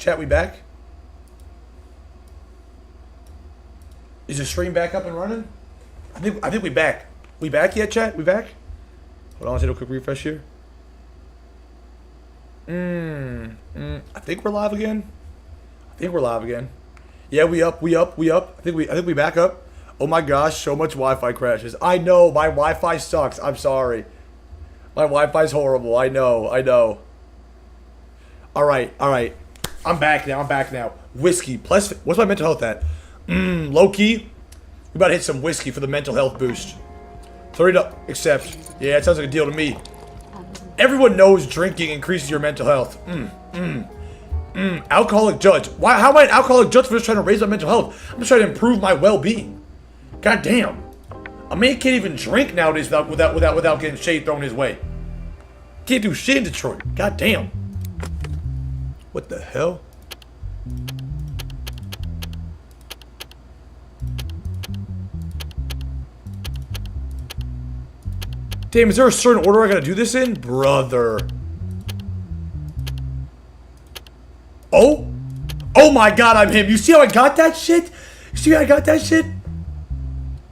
Chat, we back? Is the stream back up and running? I think we back. We back yet, chat? We back? Hold on, let's do a quick refresh here. I think we're live again. Yeah, we up. I think we back up. Oh my gosh, so much Wi-Fi crashes. I know, my Wi-Fi sucks. I'm sorry. My Wi-Fi's horrible. I know. Alright. I'm back now. Whiskey. Plus, what's my mental health at? Low key. We about to hit some whiskey for the mental health boost. 30 accept. Yeah, it sounds like a deal to me. Everyone knows drinking increases your mental health. Alcoholic judge. Why? How am I an alcoholic judge for just trying to raise my mental health? I'm just trying to improve my well-being. God damn. A man can't even drink nowadays without getting shade thrown his way. Can't do shit in Detroit. God damn. What the hell? Damn, is there a certain order I gotta do this in? Brother. Oh? Oh my god, I'm him. You see how I got that shit?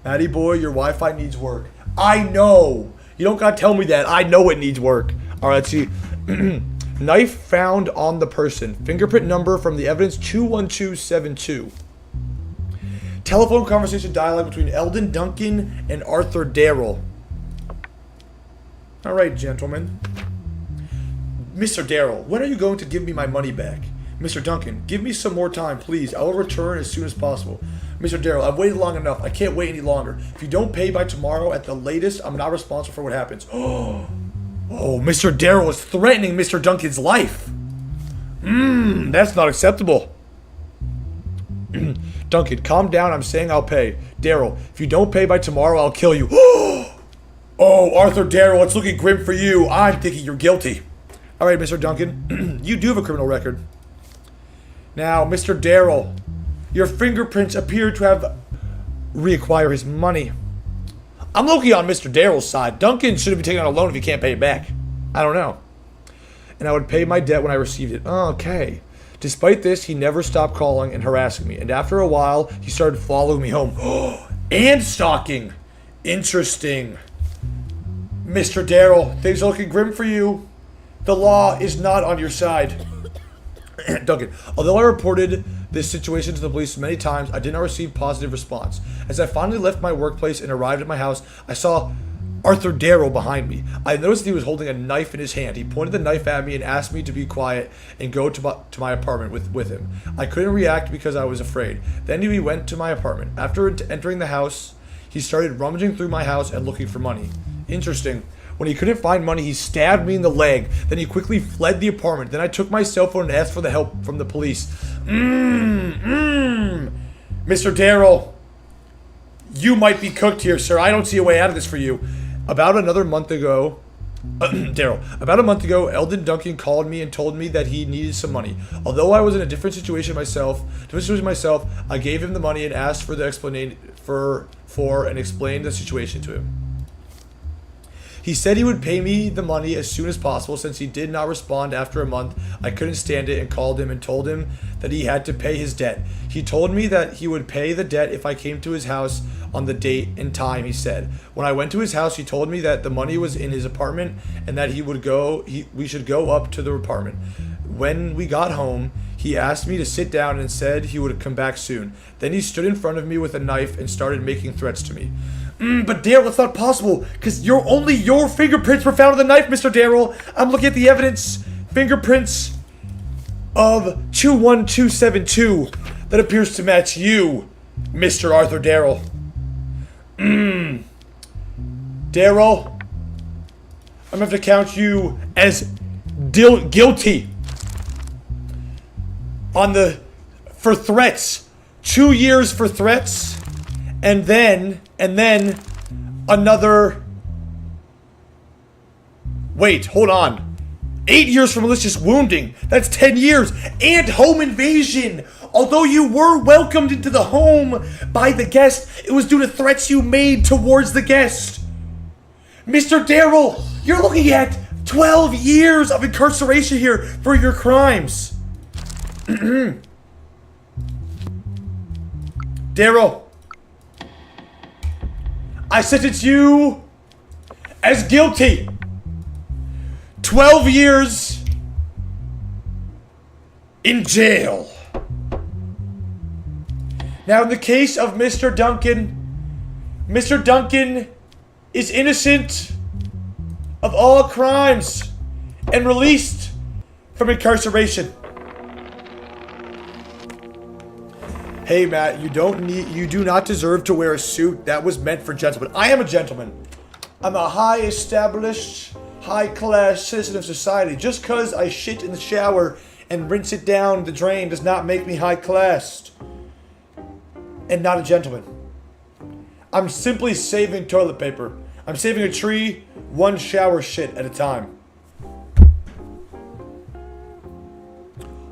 Matty boy, your Wi-Fi needs work. I know. You don't gotta tell me that. I know it needs work. Alright, let's see. Knife found on the person. Fingerprint number from the evidence 21272. Telephone conversation dialogue between Eldon Duncan and Arthur Darrell. Alright, gentlemen. Mr. Darrell, when are you going to give me my money back? Mr. Duncan, give me some more time, please. I will return as soon as possible. Mr. Darrell, I've waited long enough. I can't wait any longer. If you don't pay by tomorrow at the latest, I'm not responsible for what happens. Oh, Mr. Darrell is threatening Mr. Duncan's life. That's not acceptable. Duncan, calm down. I'm saying I'll pay. Darrell, if you don't pay by tomorrow, I'll kill you. Oh, Arthur Darrell, it's looking grim for you. I'm thinking you're guilty. All right, Mr. Duncan, you do have a criminal record. Now, Mr. Darrell, your fingerprints appear to have reacquired his money. I'm low-key on Mr. Darrell's side. Duncan shouldn't be taking out a loan if he can't pay it back. I don't know. And I would pay my debt when I received it. Okay. Despite this, he never stopped calling and harassing me. And after a while, he started following me home. And stalking. Interesting. Mr. Darrell, things are looking grim for you. The law is not on your side. Duncan, although I reported this situation to the police many times, I did not receive positive response. As I finally left my workplace and arrived at my house, I saw Arthur Darrell behind me. I noticed that he was holding a knife in his hand. He pointed the knife at me and asked me to be quiet and go to my apartment with him. I couldn't react because I was afraid. Then he went to my apartment. After entering the house, he started rummaging through my house and looking for money. Interesting. When he couldn't find money, he stabbed me in the leg. Then he quickly fled the apartment. Then I took my cell phone and asked for the help from the police. Mr. Darrell, you might be cooked here, sir. I don't see a way out of this for you. About a month ago, Eldon Duncan called me and told me that he needed some money. Although I was in a different situation myself, I gave him the money and asked for the explanation and explained the situation to him. He said he would pay me the money as soon as possible. Since he did not respond after a month, I couldn't stand it and called him and told him that he had to pay his debt. He told me that he would pay the debt if I came to his house on the date and time he said. When I went to his house, he told me that the money was in his apartment and that we should go up to the apartment. When we got home, he asked me to sit down and said he would come back soon. Then he stood in front of me with a knife and started making threats to me. But Darrell, it's not possible, because only your fingerprints were found on the knife, Mr. Darrell. I'm looking at the evidence. Fingerprints of 21272 that appears to match you, Mr. Arthur Darrell. Darrell, I'm going to have to count you as guilty for threats. 2 years for threats. And then another. Wait, hold on. 8 years for malicious wounding. That's 10 years. And home invasion. Although you were welcomed into the home by the guest, it was due to threats you made towards the guest. Mr. Darrell, you're looking at 12 years of incarceration here for your crimes. Daryl, I sentence you as guilty. 12 years in jail. Now, in the case of Mr. Duncan is innocent of all crimes and released from incarceration. Hey, Matt, you do not deserve to wear a suit. That was meant for gentlemen. I am a gentleman. I'm a high established, high class citizen of society. Just because I shit in the shower and rinse it down the drain does not make me high class and not a gentleman. I'm simply saving toilet paper. I'm saving a tree, one shower shit at a time.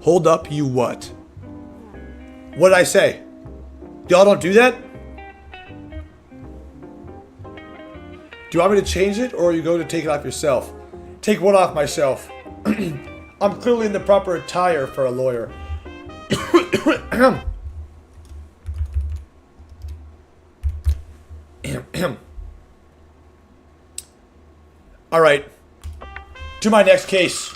Hold up, you what? What did I say? Y'all don't do that? Do you want me to change it, or are you going to take it off yourself? Take what off myself? I'm clearly in the proper attire for a lawyer. Alright. To my next case.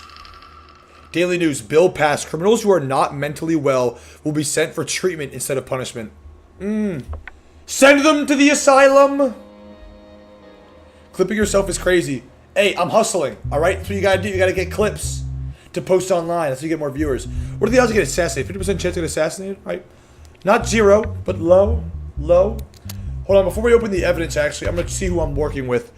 Daily News. Bill passed. Criminals who are not mentally well will be sent for treatment instead of punishment. Send them to the asylum. Clipping yourself is crazy. Hey, I'm hustling. Alright? That's what you gotta do. You gotta get clips to post online. That's how you get more viewers. What are the odds of getting assassinated? 50% chance to get assassinated? Right? Not zero, but low. Low. Hold on. Before we open the evidence, actually, I'm gonna see who I'm working with.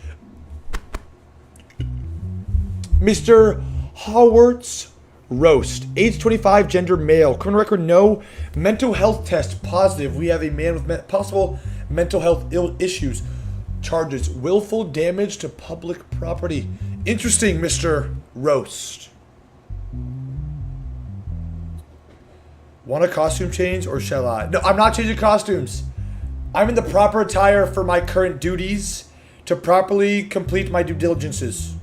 Mr. Howard's Roast. Age 25, gender male. Criminal record no. Mental health test positive. We have a man with possible mental health issues. Charges willful damage to public property. Interesting, Mr. Roast. Want a costume change or shall I? No, I'm not changing costumes. I'm in the proper attire for my current duties to properly complete my due diligences.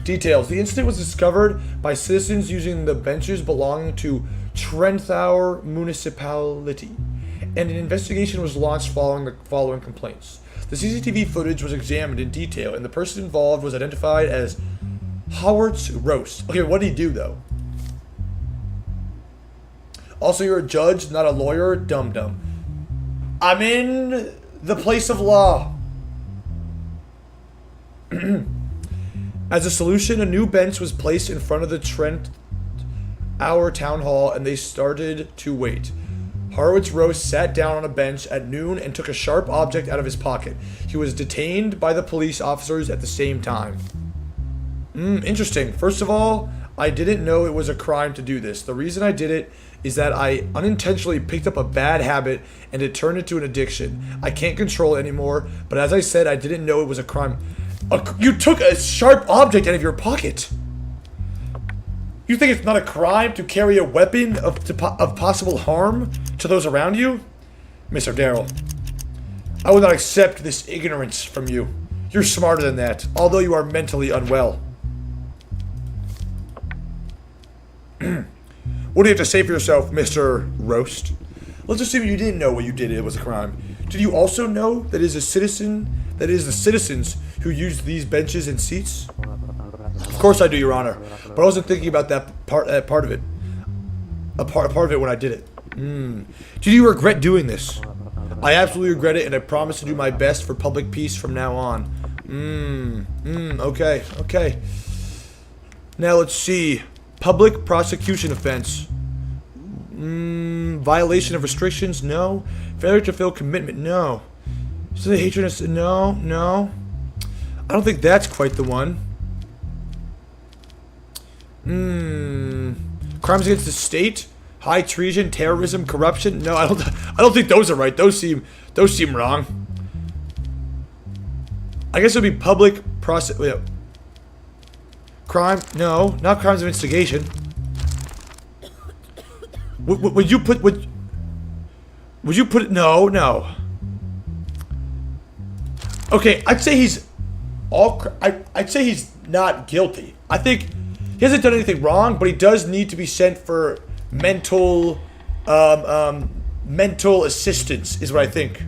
Details. The incident was discovered by citizens using the benches belonging to Trenthour Municipality, and an investigation was launched following the following complaints. The CCTV footage was examined in detail, and the person involved was identified as Howard's Roast. Okay, what did he do, though? Also, you're a judge, not a lawyer. Dum-dum. I'm in the place of law. As a solution, a new bench was placed in front of the Trenthour Town Hall, and they started to wait. Harwood's Roast sat down on a bench at noon and took a sharp object out of his pocket. He was detained by the police officers at the same time. Interesting. First of all, I didn't know it was a crime to do this. The reason I did it is that I unintentionally picked up a bad habit and it turned into an addiction. I can't control it anymore, but as I said, I didn't know it was a crime. You took a sharp object out of your pocket. You think it's not a crime to carry a weapon of possible harm to those around you? Mr. Darrell, I will not accept this ignorance from you. You're smarter than that, although you are mentally unwell. What do you have to say for yourself, Mr. Roast? Let's assume you didn't know what you did, it was a crime. Did you also know that it is the citizens who used these benches and seats? Of course I do, Your Honor. But I wasn't thinking about that part of it. A part of it when I did it. Do you regret doing this? I absolutely regret it, and I promise to do my best for public peace from now on. Okay. Now let's see. Public prosecution offense. Violation of restrictions? No. Failure to fulfill commitment? No. So the hatred is... No. I don't think that's quite the one. Crimes against the state? High treason, terrorism, corruption? No, I don't think those are right. Those seem wrong. I guess it would be public crime? No, not crimes of instigation. Would you put it? No. Okay, I'd say he's not guilty. I think he hasn't done anything wrong, but he does need to be sent for mental assistance, is what I think.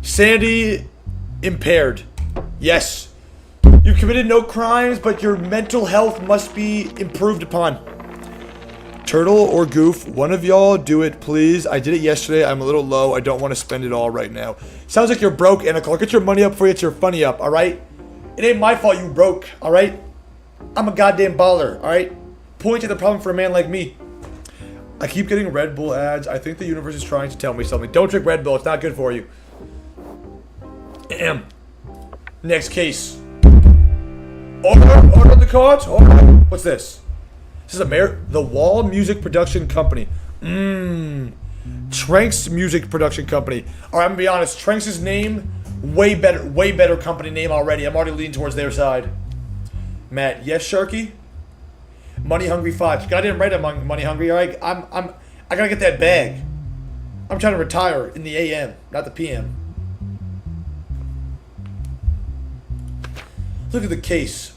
Sanity impaired. Yes. You've committed no crimes, but your mental health must be improved upon. Turtle or Goof, one of y'all do it, please. I did it yesterday. I'm a little low. I don't want to spend it all right now. Sounds like you're broke, Anacle. Get your money up before you get your funny up, all right? It ain't my fault you broke, all right? I'm a goddamn baller, all right? Point to the problem for a man like me. I keep getting Red Bull ads. I think the universe is trying to tell me something. Don't drink Red Bull. It's not good for you. Next case. Order the cards. Order. What's this? This is the Wall Music Production Company. Tranks Music Production Company. All right, I'm gonna be honest. Tranks' name, way better company name already. I'm already leaning towards their side. Matt, yes, Sharky. Money Hungry 5. Goddamn right, I'm money hungry. All right, I gotta get that bag. I'm trying to retire in the AM, not the PM. Look at the case.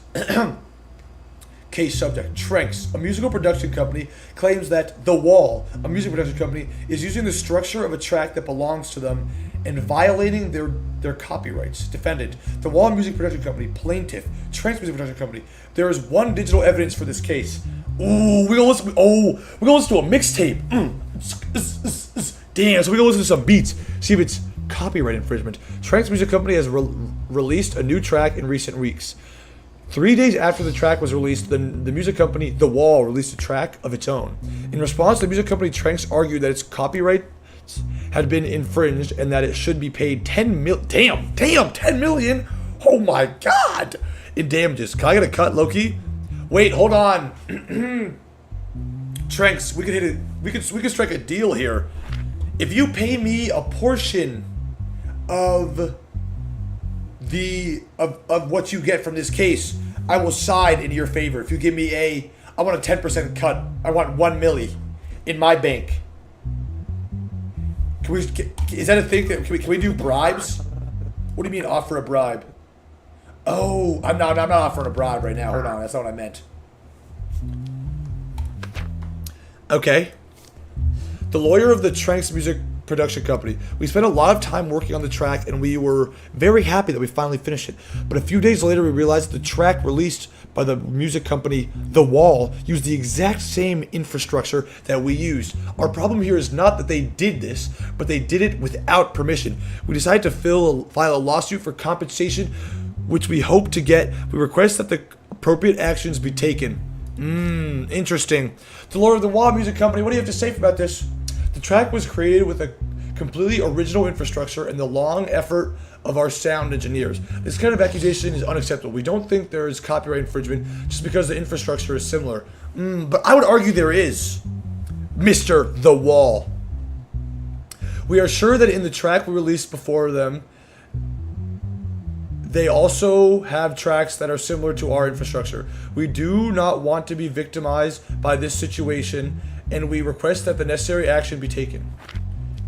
Case subject. Tranks, a musical production company, claims that The Wall, a music production company, is using the structure of a track that belongs to them and violating their copyrights. Defendant, The Wall Music Production Company. Plaintiff, Tranks Music Production Company. There is one digital evidence for this case. Ooh, we're gonna listen to a mixtape. Damn, so we're gonna listen to some beats, see if it's copyright infringement. Tranks Music Company has released a new track in recent weeks. 3 days after the track was released, the music company, The Wall, released a track of its own. In response, the music company Tranks argued that its copyrights had been infringed and that it should be paid $10 million? Oh my god! In damages. Can I get a cut, Loki? Wait, hold on. Tranks, we could hit it. We could strike a deal here. If you pay me a portion of what you get from this case, I will side in your favor. If you give me I want a 10% cut. I want $1 million in my bank. Is that a thing? Can we do bribes? What do you mean offer a bribe? Oh, I'm not offering a bribe right now. Hold on, that's not what I meant. Okay. The lawyer of the Tranks Music Production Company. We spent a lot of time working on the track and we were very happy that we finally finished it. But a few days later we realized that the track released by the music company The Wall used the exact same infrastructure that we used. Our problem here is not that they did this, but they did it without permission. We decided to file a lawsuit for compensation, which we hope to get. We request that the appropriate actions be taken. Interesting. The lawyer of The Wall Music Company, what do you have to say about this? The track was created with a completely original infrastructure and the long effort of our sound engineers. This kind of accusation is unacceptable. We don't think there is copyright infringement just because the infrastructure is similar. But I would argue there is, Mr. The Wall. We are sure that in the track we released before them, they also have tracks that are similar to our infrastructure. We do not want to be victimized by this situation, and we request that the necessary action be taken.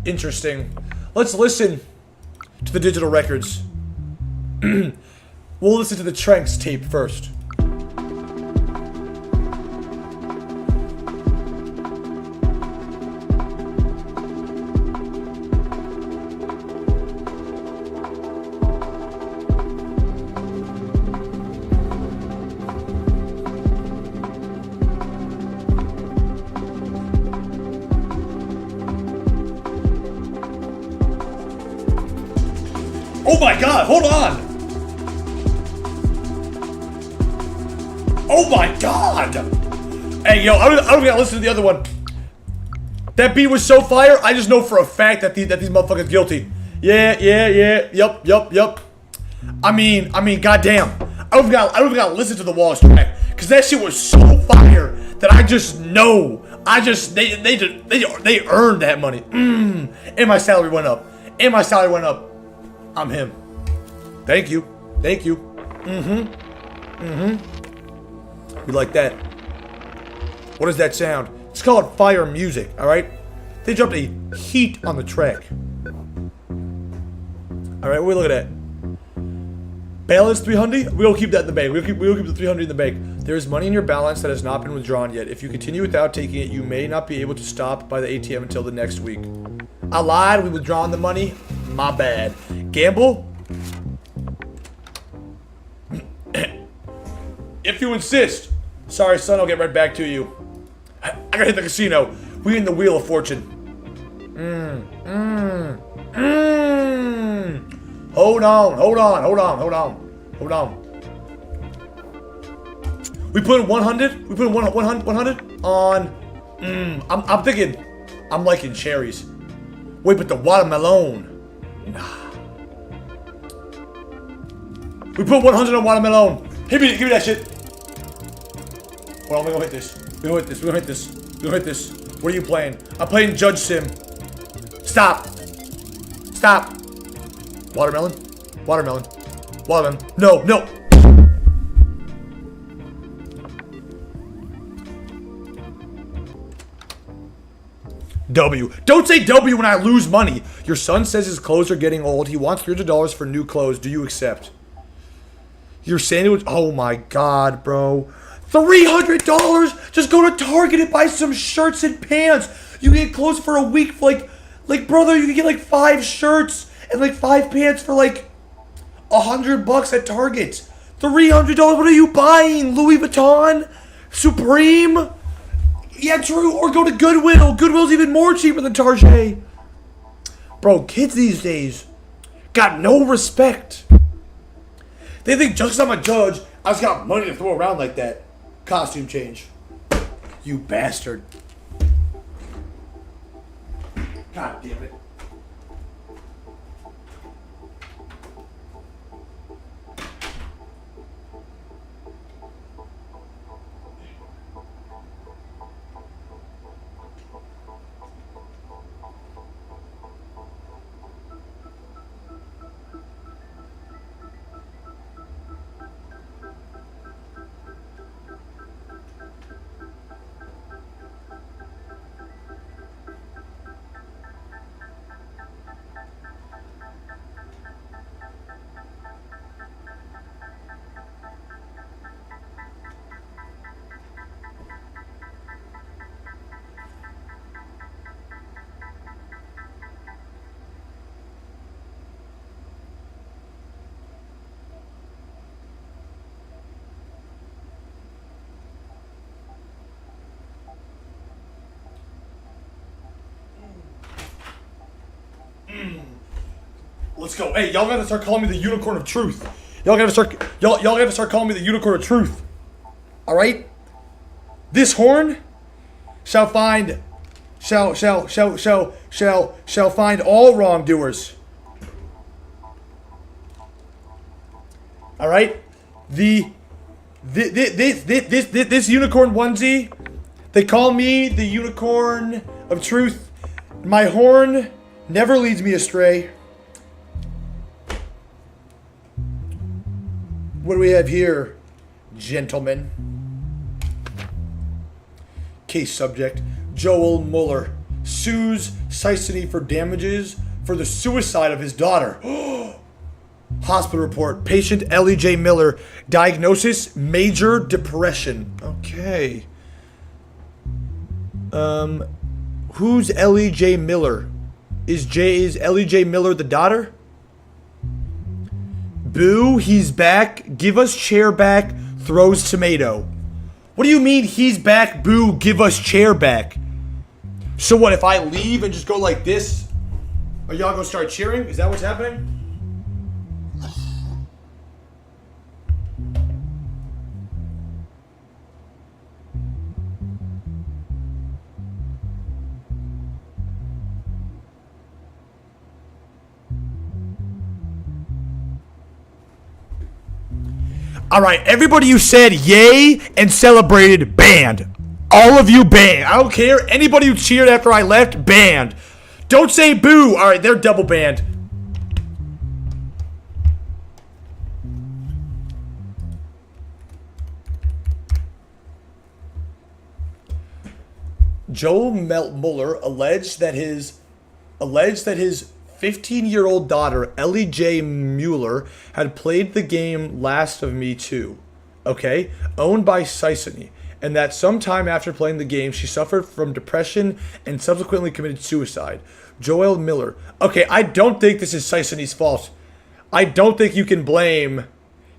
Interesting. Let's listen to the digital records. We'll listen to the Tranks tape first. Oh my god, hold on! Oh my god! Hey, yo, I don't gotta listen to the other one. That beat was so fire, I just know for a fact that these motherfuckers guilty. Yeah, yup. I mean, goddamn. I don't even gotta listen to the Wall's track, cause that shit was so fire that I just know. They earned that money. And my salary went up. I'm him. Thank you. We like that. What does that sound? It's called fire music, alright? They dropped a heat on the track. Alright, what are we looking at? Balance 300. We'll keep that in the bank. We'll keep the 300 in the bank. There is money in your balance that has not been withdrawn yet. If you continue without taking it, you may not be able to stop by the ATM until the next week. I lied. We withdrawn the money. My bad. Gamble. If you insist. Sorry, son. I'll get right back to you. I gotta hit the casino. We in the Wheel of Fortune. Hold on. We put 100. We put 100 on. I'm thinking. I'm liking cherries. Wait, but the watermelon. Nah. We put 100 on watermelon. Give me that shit. Hold on, we gonna hit this. We gonna hit this. What are you playing? I'm playing Judge Sim. Stop. Watermelon. No. W. Don't say W when I lose money. Your son says his clothes are getting old. He wants $300 for new clothes. Do you accept? Your sandwich. Oh my God, bro. $300? Just go to Target and buy some shirts and pants. You get clothes for a week for like brother, you can get like 5 shirts and like 5 pants for like $100 at Target. $300? What are you buying? Louis Vuitton? Supreme? Yeah, true. Or go to Goodwill. Goodwill's even more cheaper than Target. Bro, kids these days got no respect. They think just because I'm a judge, I just got money to throw around like that. Costume change. You bastard. God damn it. Let's go. Hey, y'all gotta start calling me the unicorn of truth. Y'all gotta start calling me the unicorn of truth. All right? This horn shall find all wrongdoers. All right? This unicorn onesie, they call me the unicorn of truth. My horn never leads me astray. What do we have here, gentlemen? Case subject, Joel Mueller sues Sisony for damages for the suicide of his daughter. Hospital report, patient Ellie J. Miller, diagnosis, major depression. Okay. Who's Ellie J. Miller? Is Ellie J. Miller the daughter? Boo, he's back. Give us chair back. Throws tomato. What do you mean he's back? Boo, give us chair back. So what, if I leave and just go like this, are y'all gonna start cheering? Is that what's happening? All right, everybody who said yay and celebrated, banned. All of you banned. I don't care. Anybody who cheered after I left, banned. Don't say boo. All right, they're double banned. Joel Mueller alleged that his 15-year-old daughter, Ellie J. Mueller, had played the game Last of Me 2, okay, owned by Sisony, and that sometime after playing the game, she suffered from depression and subsequently committed suicide. Joel Miller. Okay, I don't think this is Sisony's fault. I don't think you can blame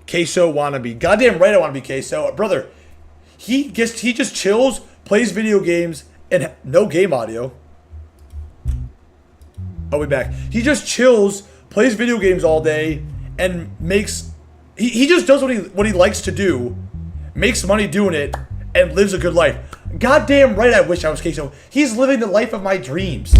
Queso Wannabe. Goddamn right I want to be Queso. Brother, he just chills, plays video games, and no game audio. Oh, we're back. He just chills, plays video games all day, and makes... He just does what he likes to do, makes money doing it, and lives a good life. Goddamn right I wish I was Queso. He's living the life of my dreams.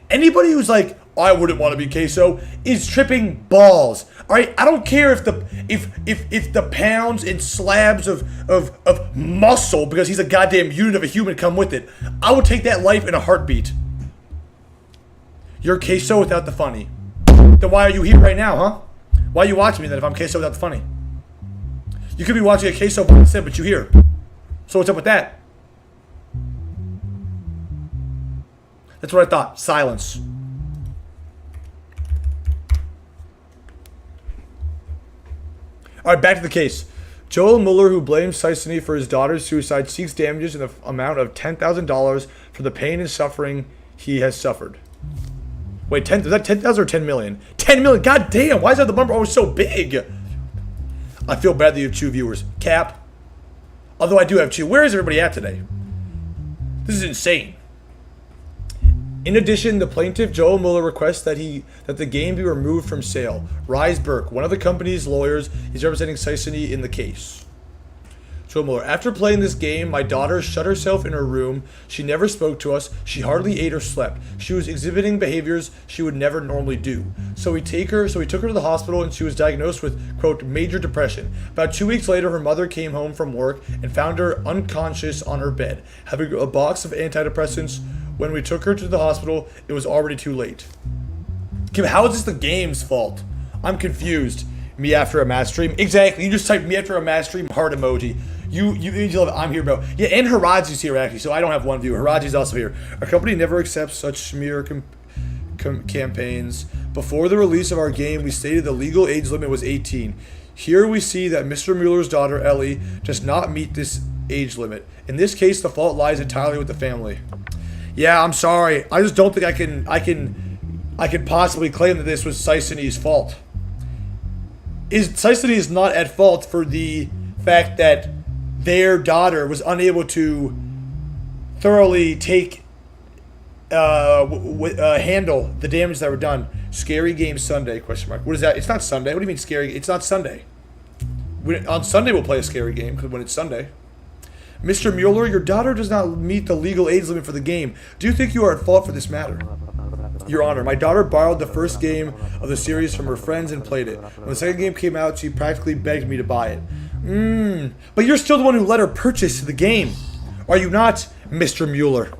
Anybody who's like, I wouldn't want to be Queso, is tripping balls. Alright, I don't care if the pounds and slabs of muscle, because he's a goddamn unit of a human, come with it. I would take that life in a heartbeat. You're Queso without the funny. Then why are you here right now, huh? Why are you watching me then if I'm Queso without the funny? You could be watching a Queso by sim, but you here. So what's up with that? That's what I thought. Silence. Alright, back to the case. Joel Mueller, who blames Sisony for his daughter's suicide, seeks damages in the amount of $10,000 for the pain and suffering he has suffered. Wait, is that 10,000 or 10 million? 10 million! God damn! Why is that the number always so big? I feel bad that you have 2 viewers. Cap. Although I do have 2. Where is everybody at today? This is insane. In addition, the plaintiff, Joel Mueller, requests that the game be removed from sale. Rise Burke, one of the company's lawyers, is representing Sisony in the case. Joel Mueller, after playing this game, my daughter shut herself in her room. She never spoke to us. She hardly ate or slept. She was exhibiting behaviors she would never normally do. So we took her to the hospital, and she was diagnosed with, quote, major depression. About 2 weeks later, her mother came home from work and found her unconscious on her bed, having a box of antidepressants. When we took her to the hospital, it was already too late. How is this the game's fault? I'm confused. Me after a match stream? Exactly. You just typed me after a match stream, heart emoji. You love it. I'm here, bro. Yeah, and Haraji's here, actually, so I don't have one view. Haraji's also here. Our company never accepts such smear campaigns. Before the release of our game, we stated the legal age limit was 18. Here we see that Mr. Mueller's daughter, Ellie, does not meet this age limit. In this case, the fault lies entirely with the family. Yeah, I'm sorry. I just don't think I can possibly claim that this was Sisony's fault. Sisony is not at fault for the fact that their daughter was unable to thoroughly handle the damage that were done. Scary game Sunday, question mark. What is that? It's not Sunday. What do you mean scary? It's not Sunday. On Sunday we'll play a scary game when it's Sunday. Mr. Mueller, your daughter does not meet the legal age limit for the game. Do you think you are at fault for this matter? Your Honor, my daughter borrowed the first game of the series from her friends and played it. When the second game came out, she practically begged me to buy it. But you're still the one who let her purchase the game. Are you not, Mr. Mueller?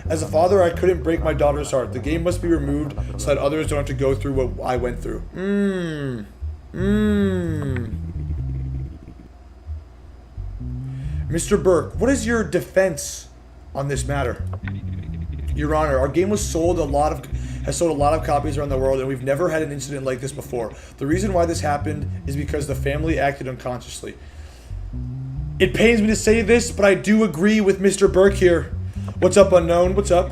As a father, I couldn't break my daughter's heart. The game must be removed so that others don't have to go through what I went through. Mr. Burke, what is your defense on this matter? Your Honor, our game has sold a lot of copies around the world, and we've never had an incident like this before. The reason why this happened is because the family acted unconsciously. It pains me to say this, but I do agree with Mr. Burke here. What's up, Unknown? What's up?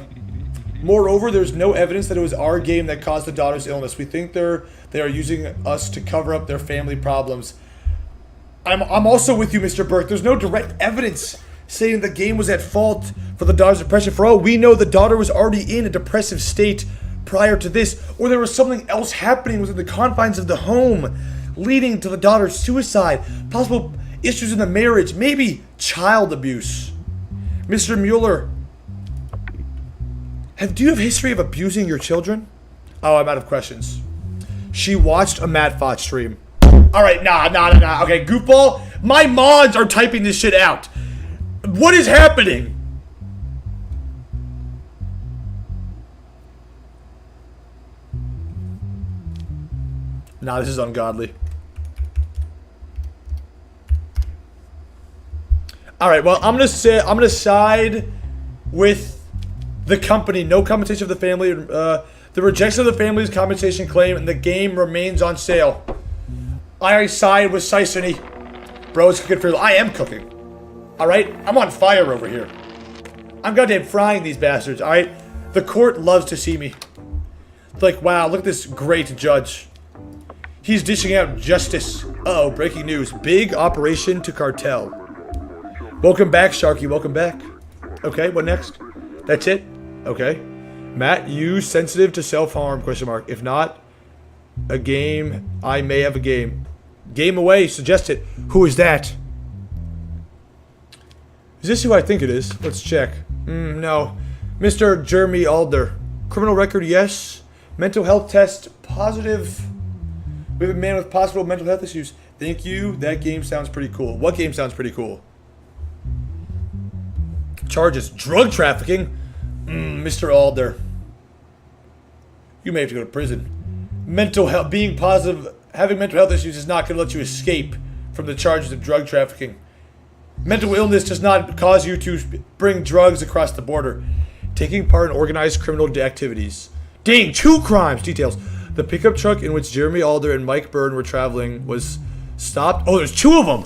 Moreover, there's no evidence that it was our game that caused the daughter's illness. We think they are using us to cover up their family problems. I'm also with you, Mr. Burke. There's no direct evidence saying the game was at fault for the daughter's depression. For all we know, the daughter was already in a depressive state prior to this, or there was something else happening within the confines of the home, leading to the daughter's suicide, possible issues in the marriage, maybe child abuse. Mr. Mueller, do you have history of abusing your children? Oh, I'm out of questions. She watched a Matt Fott stream. Alright, nah. Okay, goofball, my mods are typing this shit out. What is happening? Nah, this is ungodly. Alright, well, I'm gonna side with The company, no compensation of the family. The rejection of the family's compensation claim, and the game remains on sale. I side with Sisony. Bro, it's cooking for. I am cooking. Alright? I'm on fire over here. I'm goddamn frying these bastards, alright? The court loves to see me. It's like, wow, look at this great judge. He's dishing out justice. Uh-oh, breaking news. Big operation to cartel. Welcome back, Sharky. Welcome back. Okay, what next? That's it? Okay. Matt, you sensitive to self-harm, question mark. If not, a game, I may have a game. Game away, suggest it. Who is that? Is this who I think it is? Let's check. No. Mr. Jeremy Alder. Criminal record, yes. Mental health test, positive. We have a man with possible mental health issues. Thank you. That game sounds pretty cool. What game sounds pretty cool? Charges. Drug trafficking? Mr. Alder. You may have to go to prison. Mental health, being positive, having mental health issues is not going to let you escape from the charges of drug trafficking. Mental illness does not cause you to bring drugs across the border. Taking part in organized criminal activities. Dang, 2 crimes. Details. The pickup truck in which Jeremy Alder and Mike Byrne were traveling was stopped. Oh, there's 2 of them.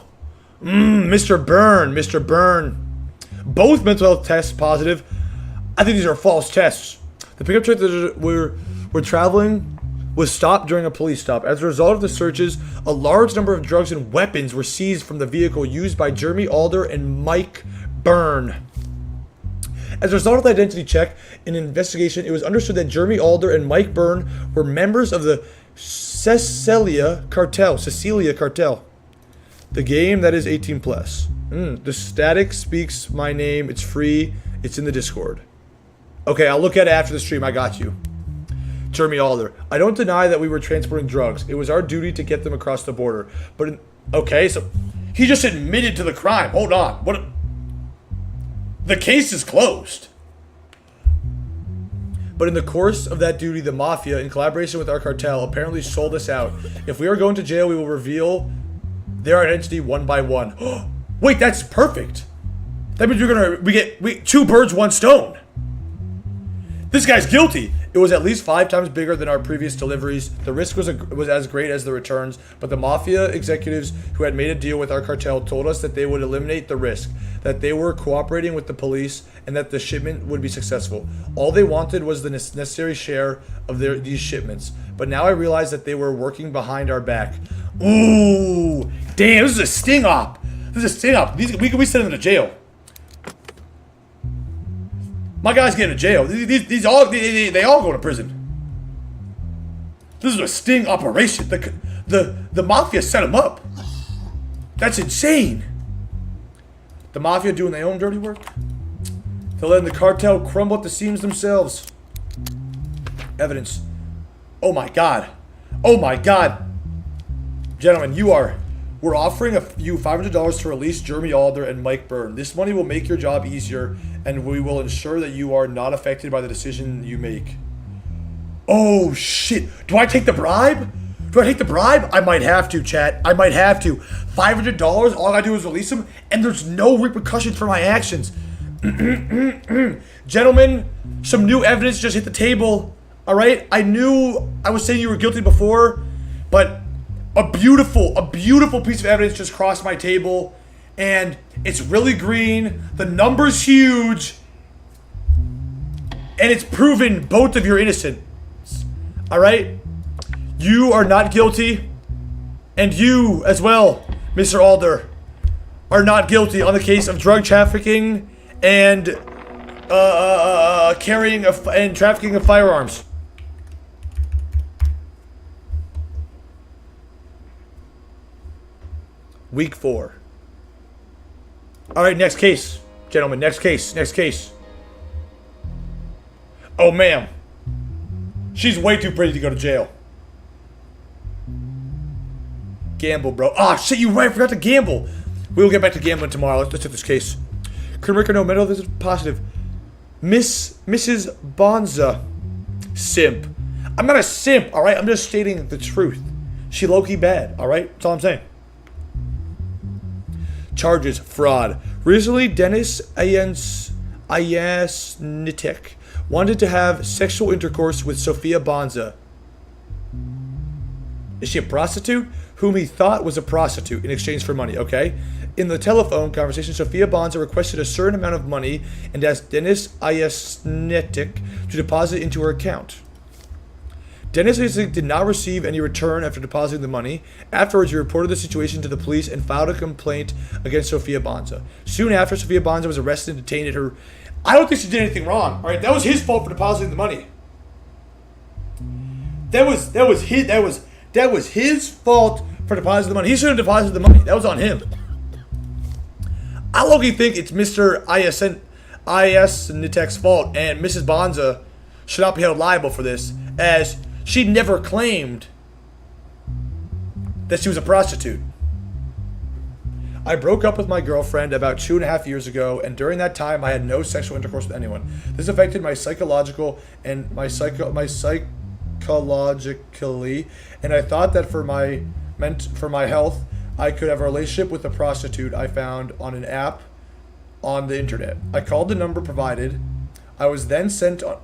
Mr. Byrne. Mr. Byrne. Both mental health tests positive. I think these are false tests. The pickup truck that were traveling was stopped during a police stop. As a result of the searches, a large number of drugs and weapons were seized from the vehicle used by Jeremy Alder and Mike Byrne. As a result of the identity check and investigation, it was understood that Jeremy Alder and Mike Byrne were members of the Cecilia Cartel. The game that is 18 plus. The static speaks my name. It's free. It's in the Discord. Okay, I'll look at it after the stream. I got you. Jeremy Alder. I don't deny that we were transporting drugs. It was our duty to get them across the border. But, okay, so he just admitted to the crime. Hold on. What? The case is closed. But in the course of that duty, the Mafia, in collaboration with our cartel, apparently sold us out. If we are going to jail, we will reveal their identity one by one. Wait, that's perfect. That means we get 2 birds, 1 stone. This guy's guilty. It was at least 5 times bigger than our previous deliveries. The risk was as great as the returns, but the Mafia executives who had made a deal with our cartel told us that they would eliminate the risk, that they were cooperating with the police, and that the shipment would be successful. All they wanted was the necessary share of these shipments. But now I realize that they were working behind our back. Ooh, damn, this is a sting op. This is a sting op. We could be sending them to jail. My guy's getting to jail. They all go to prison. This is a sting operation. The Mafia set him up. That's insane. The Mafia doing their own dirty work. They're letting the cartel crumble at the seams themselves. Evidence. Oh my god. Oh my god. Gentlemen, we're offering you $500 to release Jeremy Alder and Mike Byrne. This money will make your job easier, and we will ensure that you are not affected by the decision you make. Oh, shit. Do I take the bribe? Do I take the bribe? I might have to, chat. I might have to. $500, all I gotta do is release him, and there's no repercussions for my actions. Gentlemen, some new evidence just hit the table. All right? I knew I was saying you were guilty before, but a beautiful piece of evidence just crossed my table, and it's really green. The number's huge, and it's proven both of you are innocent. All right? You are not guilty, and you as well, Mr. Alder, are not guilty on the case of drug trafficking and carrying and trafficking of firearms. Week 4. All right, next case, gentlemen. Next case. Oh, ma'am. She's way too pretty to go to jail. Gamble, bro. Ah, shit, you right. I forgot to gamble. We will get back to gambling tomorrow. Let's take this case. Criminal record, no mental. This is positive. Mrs. Bonza. Simp. I'm not a simp, all right? I'm just stating the truth. She low-key bad, all right? That's all I'm saying. Charges, fraud. Recently, Dennis Ayasnitik wanted to have sexual intercourse with Sofia Bonza. Is she a prostitute? Whom he thought was a prostitute in exchange for money, okay? In the telephone conversation, Sofia Bonza requested a certain amount of money and asked Dennis Ayasnetic to deposit into her account. Dennis Ayasnetic did not receive any return after depositing the money. Afterwards, he reported the situation to the police and filed a complaint against Sofia Bonza. Soon after, Sofia Bonza was arrested and detained at her... I don't think she did anything wrong, all right? That was his fault for depositing the money. That was his fault for depositing the money. He shouldn't have deposited the money. That was on him. I low-key think it's Mr. Ayasnetic's fault, and Mrs. Bonza should not be held liable for this, as she never claimed that she was a prostitute. I broke up with my girlfriend about 2.5 years ago, and during that time, I had no sexual intercourse with anyone. This affected my psychologically, and I thought that for my health, I could have a relationship with a prostitute I found on an app on the internet. I called the number provided. I was then sent a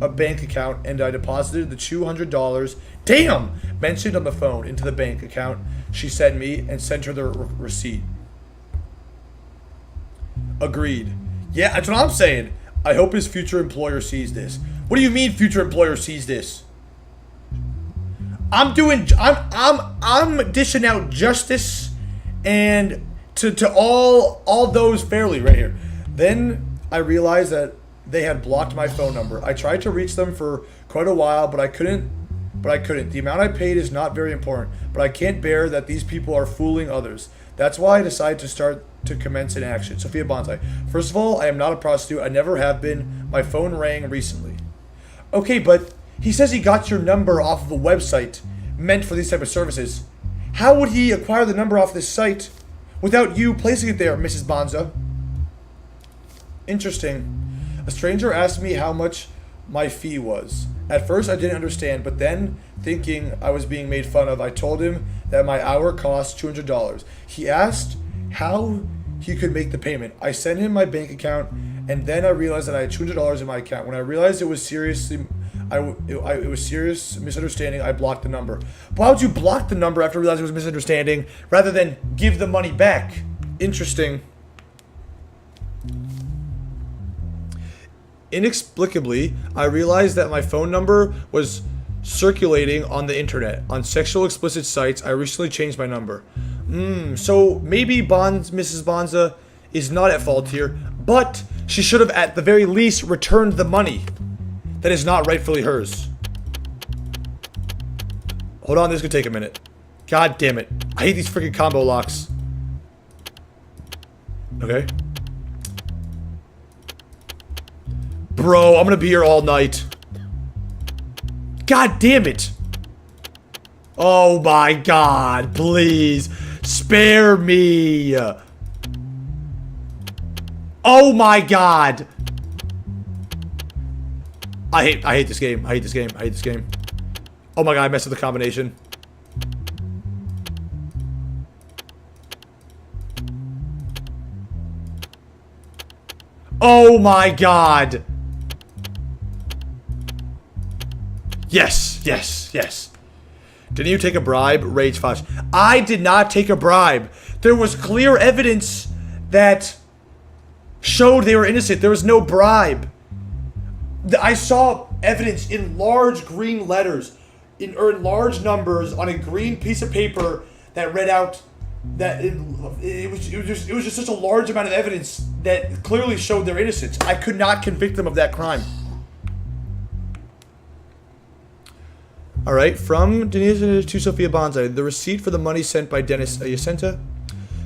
bank account, and I deposited the $200, mentioned on the phone, into the bank account she sent me, and sent her the receipt. Agreed. Yeah, that's what I'm saying. I hope his future employer sees this. What do you mean future employer sees this? I'm dishing out justice and to all those fairly right here. Then I realized that they had blocked my phone number. I tried to reach them for quite a while, but I couldn't. The amount I paid is not very important, but I can't bear that these people are fooling others. That's why I decided to commence an action. Sofia Bonza. First of all, I am not a prostitute. I never have been. My phone rang recently. Okay, but he says he got your number off of a website meant for these type of services. How would he acquire the number off this site without you placing it there, Mrs. Bonza? Interesting. A stranger asked me how much my fee was. At first, I didn't understand, but then, thinking I was being made fun of, I told him that my hour cost $200. He asked how he could make the payment. I sent him my bank account, and then I realized that I had $200 in my account. When I realized it was serious misunderstanding, I blocked the number. Why would you block the number after realizing it was a misunderstanding rather than give the money back? Interesting. Inexplicably, I realized that my phone number was circulating on the internet. On sexual explicit sites, I recently changed my number. So maybe Mrs. Bonza is not at fault here, but she should have at the very least returned the money that is not rightfully hers. Hold on, this could take a minute. God damn it. I hate these freaking combo locks. Okay. Bro, I'm gonna be here all night. God damn it. Oh my god, please. Spare me. Oh my god. I hate this game. I hate this game. I hate this game. Oh my god, I messed with the combination. Oh my god. Yes, yes, yes. Didn't you take a bribe? Rage Flash. I did not take a bribe. There was clear evidence that showed they were innocent. There was no bribe. I saw evidence in large green letters, in large numbers on a green piece of paper that read out that it was just such a large amount of evidence that clearly showed their innocence. I could not convict them of that crime. All right, from Denise to Sofia Bonza, the receipt for the money sent by Dennis Ayasenta.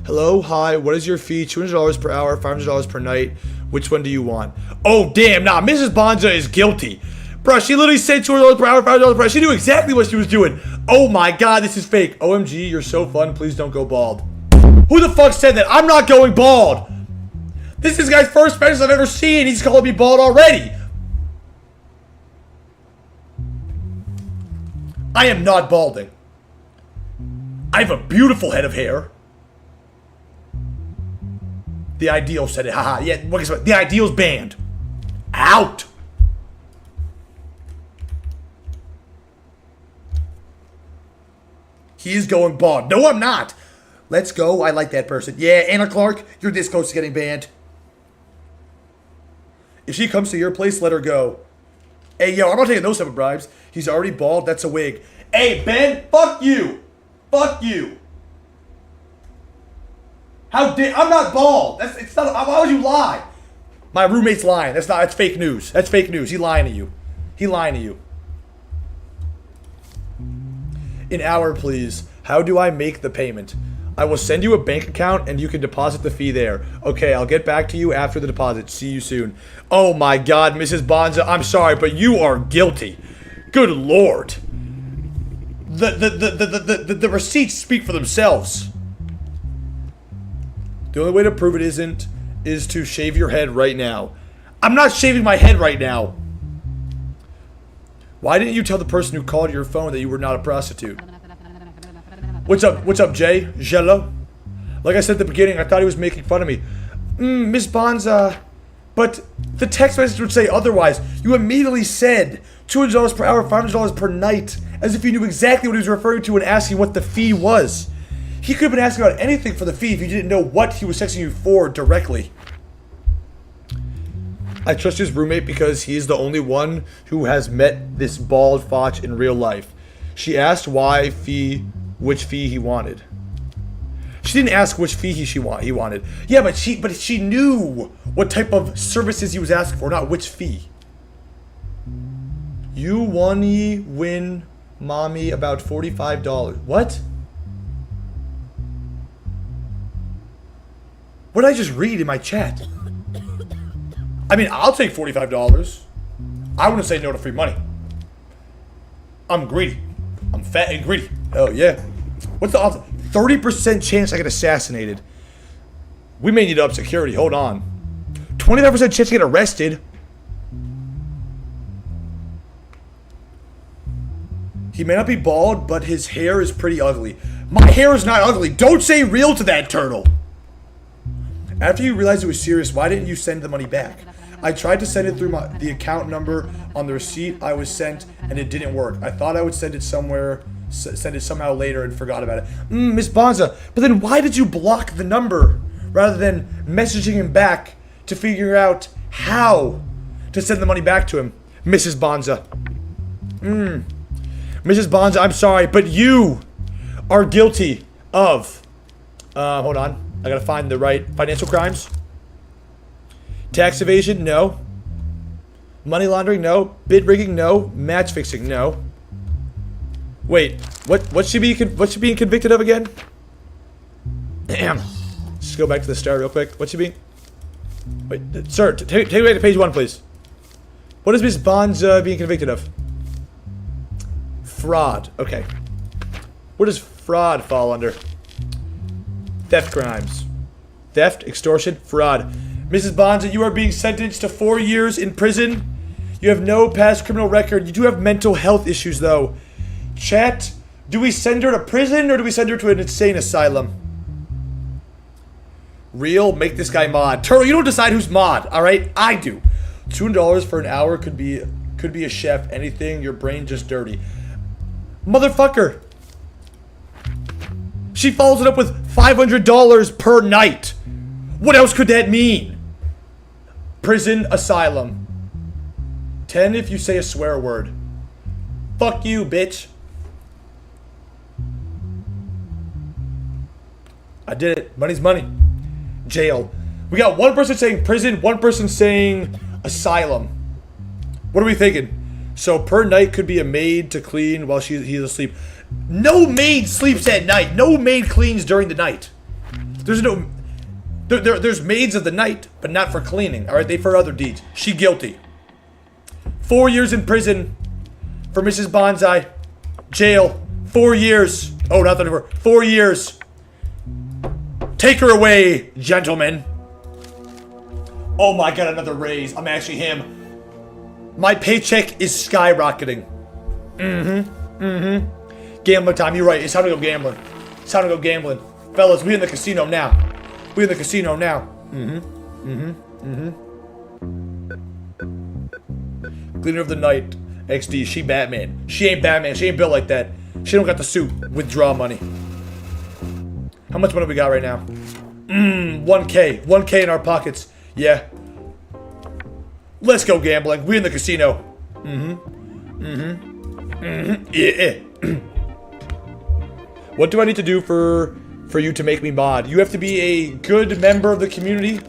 Hello, hi, what is your fee? $200 per hour, $500 per night. Which one do you want? Oh, damn, nah, Mrs. Bonza is guilty. Bro, she literally said $200 per hour, $500 per hour. She knew exactly what she was doing. Oh my god, this is fake. OMG, you're so fun. Please don't go bald. Who the fuck said that? I'm not going bald. This is this guy's first message I've ever seen. He's calling me bald already. I am not balding. I have a beautiful head of hair. The Ideal said it. Haha. Yeah, what? The Ideal's banned. Out. He is going bald. No, I'm not. Let's go. I like that person. Yeah, Anna Clark, you're this close to getting banned. If she comes to your place, let her go. Hey, yo, I'm not taking those type of bribes. He's already bald. That's a wig. Hey, Ben, fuck you. Fuck you. I'm not bald. It's not. Why would you lie? My roommate's lying. That's fake news. That's fake news. He lying to you. He lying to you. An hour, please. How do I make the payment? I will send you a bank account and you can deposit the fee there. Okay, I'll get back to you after the deposit. See you soon. Oh my God, Mrs. Bonza, I'm sorry, but you are guilty. Good Lord. The receipts speak for themselves. The only way to prove it is to shave your head right now. I'm not shaving my head right now. Why didn't you tell the person who called your phone that you were not a prostitute? What's up, Jay? Jello? Like I said at the beginning, I thought he was making fun of me. Miss Bonza, but the text message would say otherwise. You immediately said $200 per hour, $500 per night, as if you knew exactly what he was referring to when asking what the fee was. He could have been asking about anything for the fee if you didn't know what he was texting you for directly. I trust his roommate because he is the only one who has met this bald foch in real life. She asked which fee he wanted. She didn't ask which fee he wanted. Yeah, but she knew what type of services he was asking for, not which fee. You wanna win mommy about $45. What? What did I just read in my chat? I mean, I'll take $45. I wouldn't say no to free money. I'm greedy. I'm fat and greedy. Hell yeah. What's the odds? 30% chance I get assassinated. We may need to up security. Hold on. 25% chance to get arrested. He may not be bald, but his hair is pretty ugly. My hair is not ugly. Don't say real to that turtle. After you realized it was serious, why didn't you send the money back? I tried to send it through the account number on the receipt I was sent, and it didn't work. I thought I would send it somehow later and forgot about it. Miss Bonza, but then why did you block the number rather than messaging him back to figure out how to send the money back to him? Mrs. Bonza. Mrs. Bonza, I'm sorry, but you are guilty of, hold on. I gotta find the right financial crimes. Tax evasion, no. Money laundering, no. Bid rigging, no. Match fixing, no. Wait, what's she being convicted of again? Damn. Just go back to the start real quick. What's she being? Wait, sir, take me back to page 1, please. What is Miss Bonza being convicted of? Fraud. Okay. What does fraud fall under? Theft crimes. Theft, extortion, fraud. Mrs. Bonza, you are being sentenced to 4 years in prison. You have no past criminal record. You do have mental health issues, though. Chat, do we send her to prison or do we send her to an insane asylum? Real? Make this guy mod. Turtle, you don't decide who's mod, alright? I do. $200 for an hour could be a chef. Anything, your brain just dirty. Motherfucker. She follows it up with $500 per night. What else could that mean? Prison, asylum. 10 if you say a swear word. Fuck you, bitch. I did it. Money's money. Jail. We got one person saying prison, one person saying asylum. What are we thinking? So per night could be a maid to clean while he's asleep. No maid sleeps at night. No maid cleans during the night. There's maids of the night, but not for cleaning. All right, they for other deeds. She guilty. 4 years in prison for Mrs. Bonsai. Jail. 4 years. Oh, not that anymore. 4 years. Take her away, gentlemen. Oh my God, another raise. I'm actually him. My paycheck is skyrocketing. Gambling time. You're right. It's time to go gambling. It's time to go gambling. Fellas, we in the casino now. We in the casino now. Cleaner of the night. XD. She Batman. She ain't Batman. She ain't built like that. She don't got the suit. Withdraw money. How much money we got right now? 1K. 1K in our pockets. Yeah. Let's go gambling. We in the casino. Yeah. What do I need to do for you to make me mod? You have to be a good member of the community,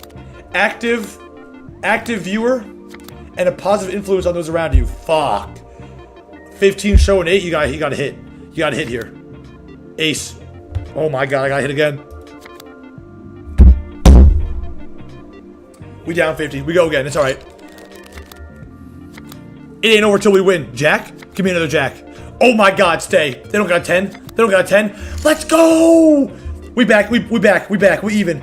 active viewer, and a positive influence on those around you. Fuck. 15 show and 8. You got a hit. You got a hit here. Ace. Oh my god, I got hit again. We down 50. We go again. It's alright. It ain't over till we win. Jack? Give me another jack. Oh my god, stay. They don't got a 10. They don't got a 10. Let's go! We back. We back. We even.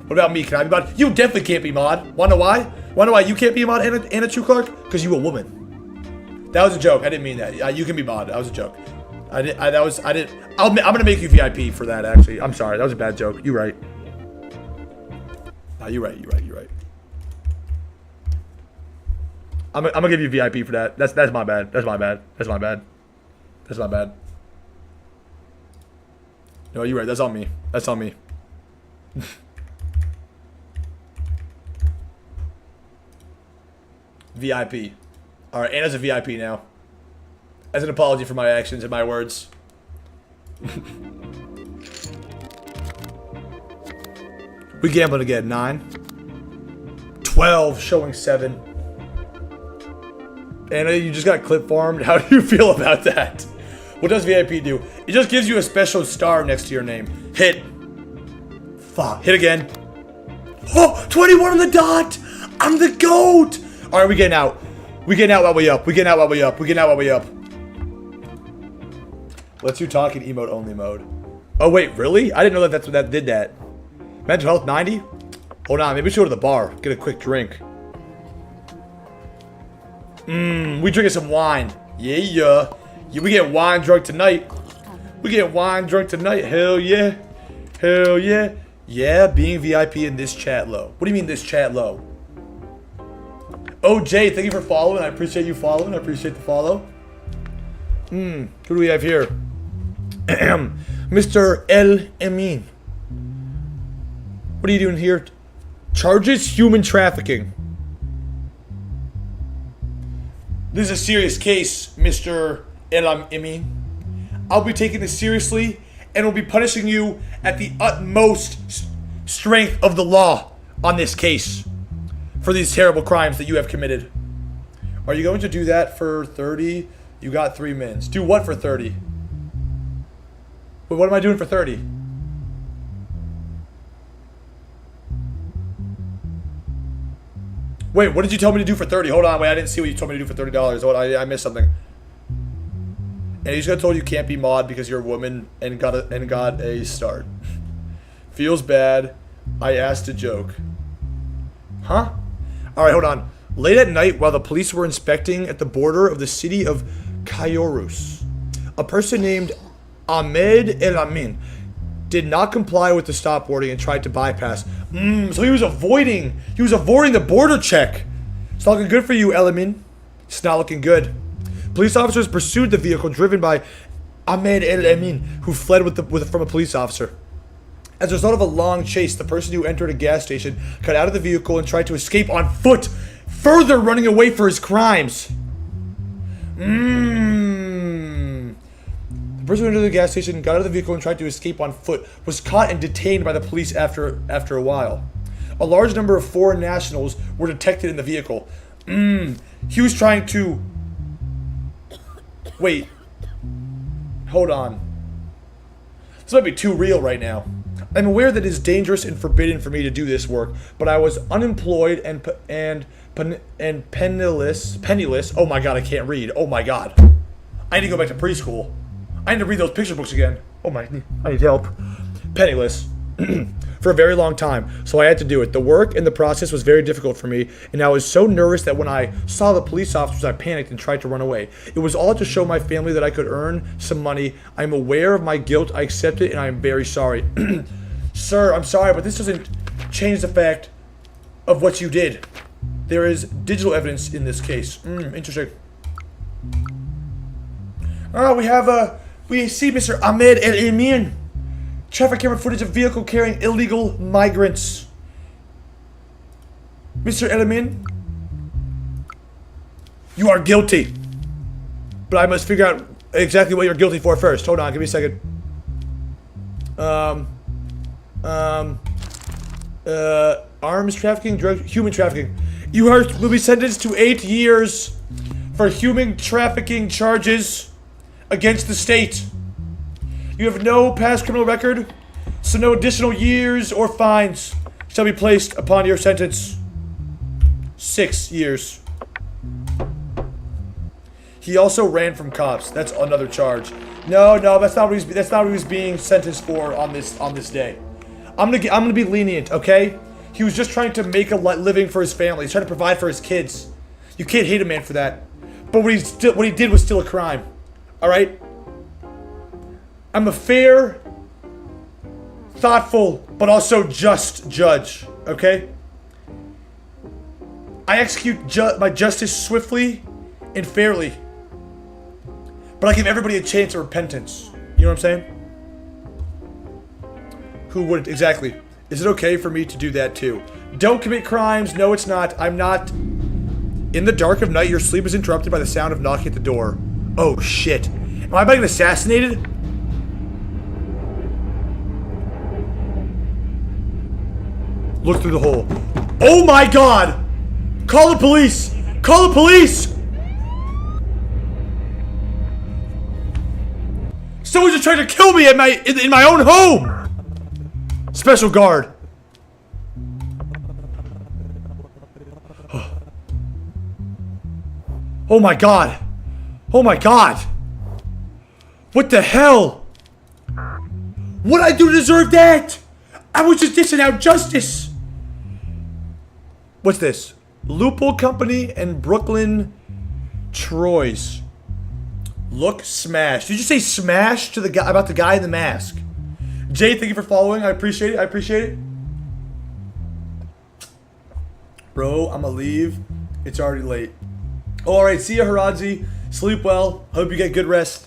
What about me? Can I be mod? You definitely can't be mod. Wanna know why? Wanna know why you can't be a mod, Anna True Clark? Because you a woman. That was a joke. I didn't mean that. You can be mod. That was a joke. I'm gonna make you VIP for that, actually. I'm sorry. That was a bad joke. You're right. You're right. I'm gonna give you VIP for that. That's my bad. That's my bad. No, you're right. That's on me. VIP. Alright, Anna's a VIP now. As an apology for my actions and my words. We gambling again. 9. 12, showing 7. Anna, you just got clip farmed. How do you feel about that? What does VIP do? It just gives you a special star next to your name. Hit. Fuck. Hit again. Oh, 21 on the dot. I'm the GOAT. All right, we getting out. We getting out while we up. Let's you talk in emote only mode. Oh wait, really? I didn't know that did that. Mental health 90? Hold on, maybe we should go to the bar. Get a quick drink. We drinking some wine. Yeah. We get wine drunk tonight. Hell yeah. Yeah, being VIP in this chat low. What do you mean this chat low? Oh, Jay, thank you for following. I appreciate you following. I appreciate the follow. Who do we have here? Mr. El Emin. What are you doing here? Charges human trafficking. This is a serious case, Mr. El Emin. I'll be taking this seriously and will be punishing you at the utmost strength of the law on this case for these terrible crimes that you have committed. Are you going to do that for 30? You got 3 minutes. Do what for 30? Wait, what am I doing for 30? Wait, what did you tell me to do for 30? Hold on, wait, I didn't see what you told me to do for $30. Hold on, I missed something. And he's gonna told you can't be mod because you're a woman and got a start. Feels bad. I asked a joke. Huh? Alright, hold on. Late at night, while the police were inspecting at the border of the city of Kairos, a person named Ahmed El Amin did not comply with the stop warning and tried to bypass. So he was avoiding the border check. It's not looking good for you, El Amin. It's not looking good. Police officers pursued the vehicle driven by Ahmed El Amin, who fled from a police officer. As a result of a long chase, the person who entered a gas station got out of the vehicle and tried to escape on foot, further running away for his crimes. The person who entered the gas station, got out of the vehicle and tried to escape on foot, was caught and detained by the police after a while. A large number of foreign nationals were detected in the vehicle. He was trying to... Wait. Hold on. This might be too real right now. I'm aware that it is dangerous and forbidden for me to do this work, but I was unemployed and penniless. Oh my god, I can't read. Oh my god. I need to go back to preschool. I need to read those picture books again. Oh my, I need help. Penniless. For a very long time, so I had to do it. The work and the process was very difficult for me, and I was so nervous that when I saw the police officers, I panicked and tried to run away. It was all to show my family that I could earn some money. I'm aware of my guilt. I accept it, and I am very sorry. Sir, I'm sorry, but this doesn't change the fact of what you did. There is digital evidence in this case. Interesting. We see Mr. Ahmed El Emin. Traffic camera footage of vehicle carrying illegal migrants. Mr. El Emin, you are guilty. But I must figure out exactly what you're guilty for first. Hold on, give me a second. Arms trafficking, human trafficking. You will be sentenced to 8 years for human trafficking charges against the state. You have no past criminal record, so no additional years or fines shall be placed upon your sentence. 6 years. He also ran from cops. That's another charge. No, that's not what he was being sentenced for on this day. I'm gonna be lenient, okay? He was just trying to make a living for his family. He's trying to provide for his kids. You can't hate a man for that. But what he did was still a crime. All right? I'm a fair, thoughtful, but also just judge, okay? I execute my justice swiftly and fairly. But I give everybody a chance of repentance. You know what I'm saying? Who wouldn't? Exactly. Is it okay for me to do that too? Don't commit crimes. No, it's not. I'm not. In the dark of night, your sleep is interrupted by the sound of knocking at the door. Oh, shit. Am I about to get assassinated? Look through the hole. Oh my god! Call the police! Call the police! Someone's just trying to kill me in my own home! Special guard. Oh my god. Oh my god. What the hell? What did I do to deserve that? I was just dishing out justice. What's this? Loophole Company and Brooklyn Troy's. Look smashed. Did you say smash to the guy about the guy in the mask? Jay, thank you for following. I appreciate it. I appreciate it. Bro, I'm gonna leave. It's already late. Oh, alright, see ya, Haradzi. Sleep well. Hope you get good rest.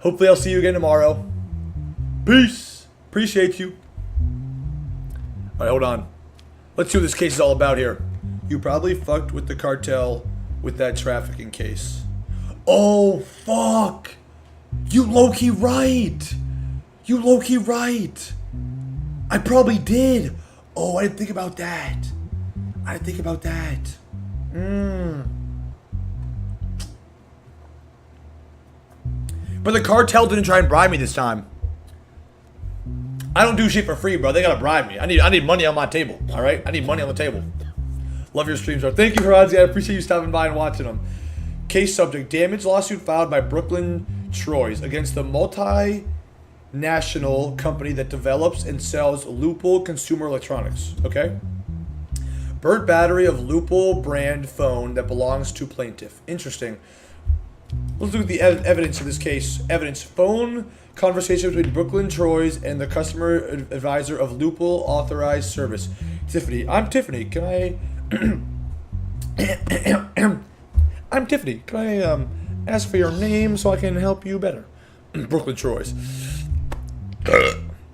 Hopefully I'll see you again tomorrow. Peace. Appreciate you. Alright, hold on. Let's see what this case is all about here. You probably fucked with the cartel with that trafficking case. Oh, fuck. You low-key right. You low-key right. I probably did. Oh, I didn't think about that. I didn't think about that. But the cartel didn't try and bribe me this time. I don't do shit for free, bro. They gotta bribe me. I need money on my table, alright? I need money on the table. Love your streams, bro. Thank you, Haradzi. I appreciate you stopping by and watching them. Case subject: damage lawsuit filed by Brooklyn Troy's against the multinational company that develops and sells Loophole consumer electronics. Okay? Burnt battery of Loophole brand phone that belongs to plaintiff. Interesting. Let's look at the evidence of this case. Evidence: phone conversation between Brooklyn Troy's and the customer advisor of Loophole authorized service. Tiffany. I'm Tiffany. Can I... I'm Tiffany. Can I ask for your name so I can help you better? Brooklyn Troy's.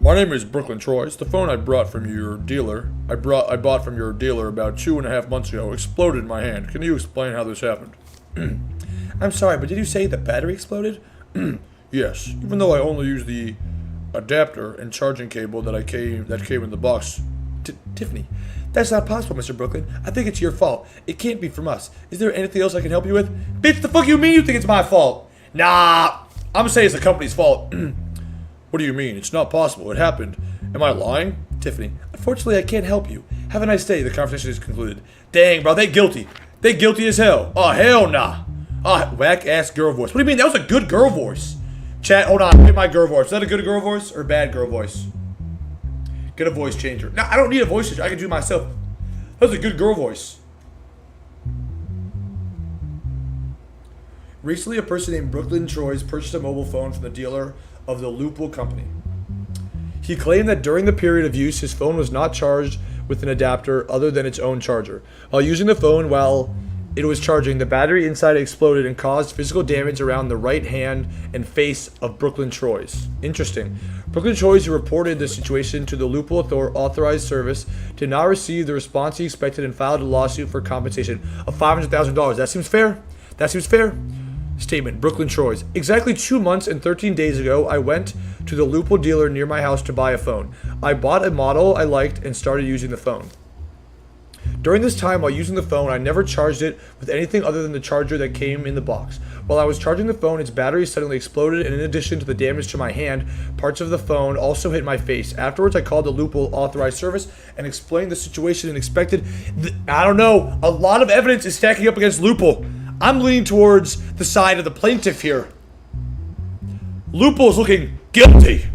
My name is Brooklyn Troy's. The phone I bought from your dealer about 2.5 months ago exploded in my hand. Can you explain how this happened? I'm sorry, but did you say the battery exploded? Yes, even though I only used the adapter and charging cable that came in the box. Tiffany, that's not possible, Mr. Brooklyn. I think it's your fault. It can't be from us. Is there anything else I can help you with? Bitch, the fuck you mean you think it's my fault? Nah, I'm gonna say it's the company's fault. What do you mean? It's not possible. It happened. Am I lying? Tiffany, unfortunately, I can't help you. Have a nice day. The conversation is concluded. Dang, bro, they guilty. They guilty as hell. Oh, hell nah. Ah, whack-ass girl voice. What do you mean? That was a good girl voice. Chat, hold on. Get my girl voice. Is that a good girl voice or a bad girl voice? Get a voice changer. No, I don't need a voice changer. I can do it myself. That was a good girl voice. Recently, a person named Brooklyn Troy's purchased a mobile phone from the dealer of the Loophole Company. He claimed that during the period of use, his phone was not charged with an adapter other than its own charger. While using the phone while it was charging, the battery inside exploded and caused physical damage around the right hand and face of Brooklyn Troyes. Interesting. Brooklyn Troyes, who reported the situation to the Loophole Authorized Service, did not receive the response he expected and filed a lawsuit for compensation of $500,000. That seems fair. That seems fair. Statement. Brooklyn Troyes. Exactly 2 months and 13 days ago, I went to the Loophole dealer near my house to buy a phone. I bought a model I liked and started using the phone. During this time, while using the phone, I never charged it with anything other than the charger that came in the box. While I was charging the phone, its battery suddenly exploded, and in addition to the damage to my hand, parts of the phone also hit my face. Afterwards, I called the Loophole Authorized Service and explained the situation and expected... I don't know. A lot of evidence is stacking up against Loophole. I'm leaning towards the side of the plaintiff here. Loophole's looking guilty.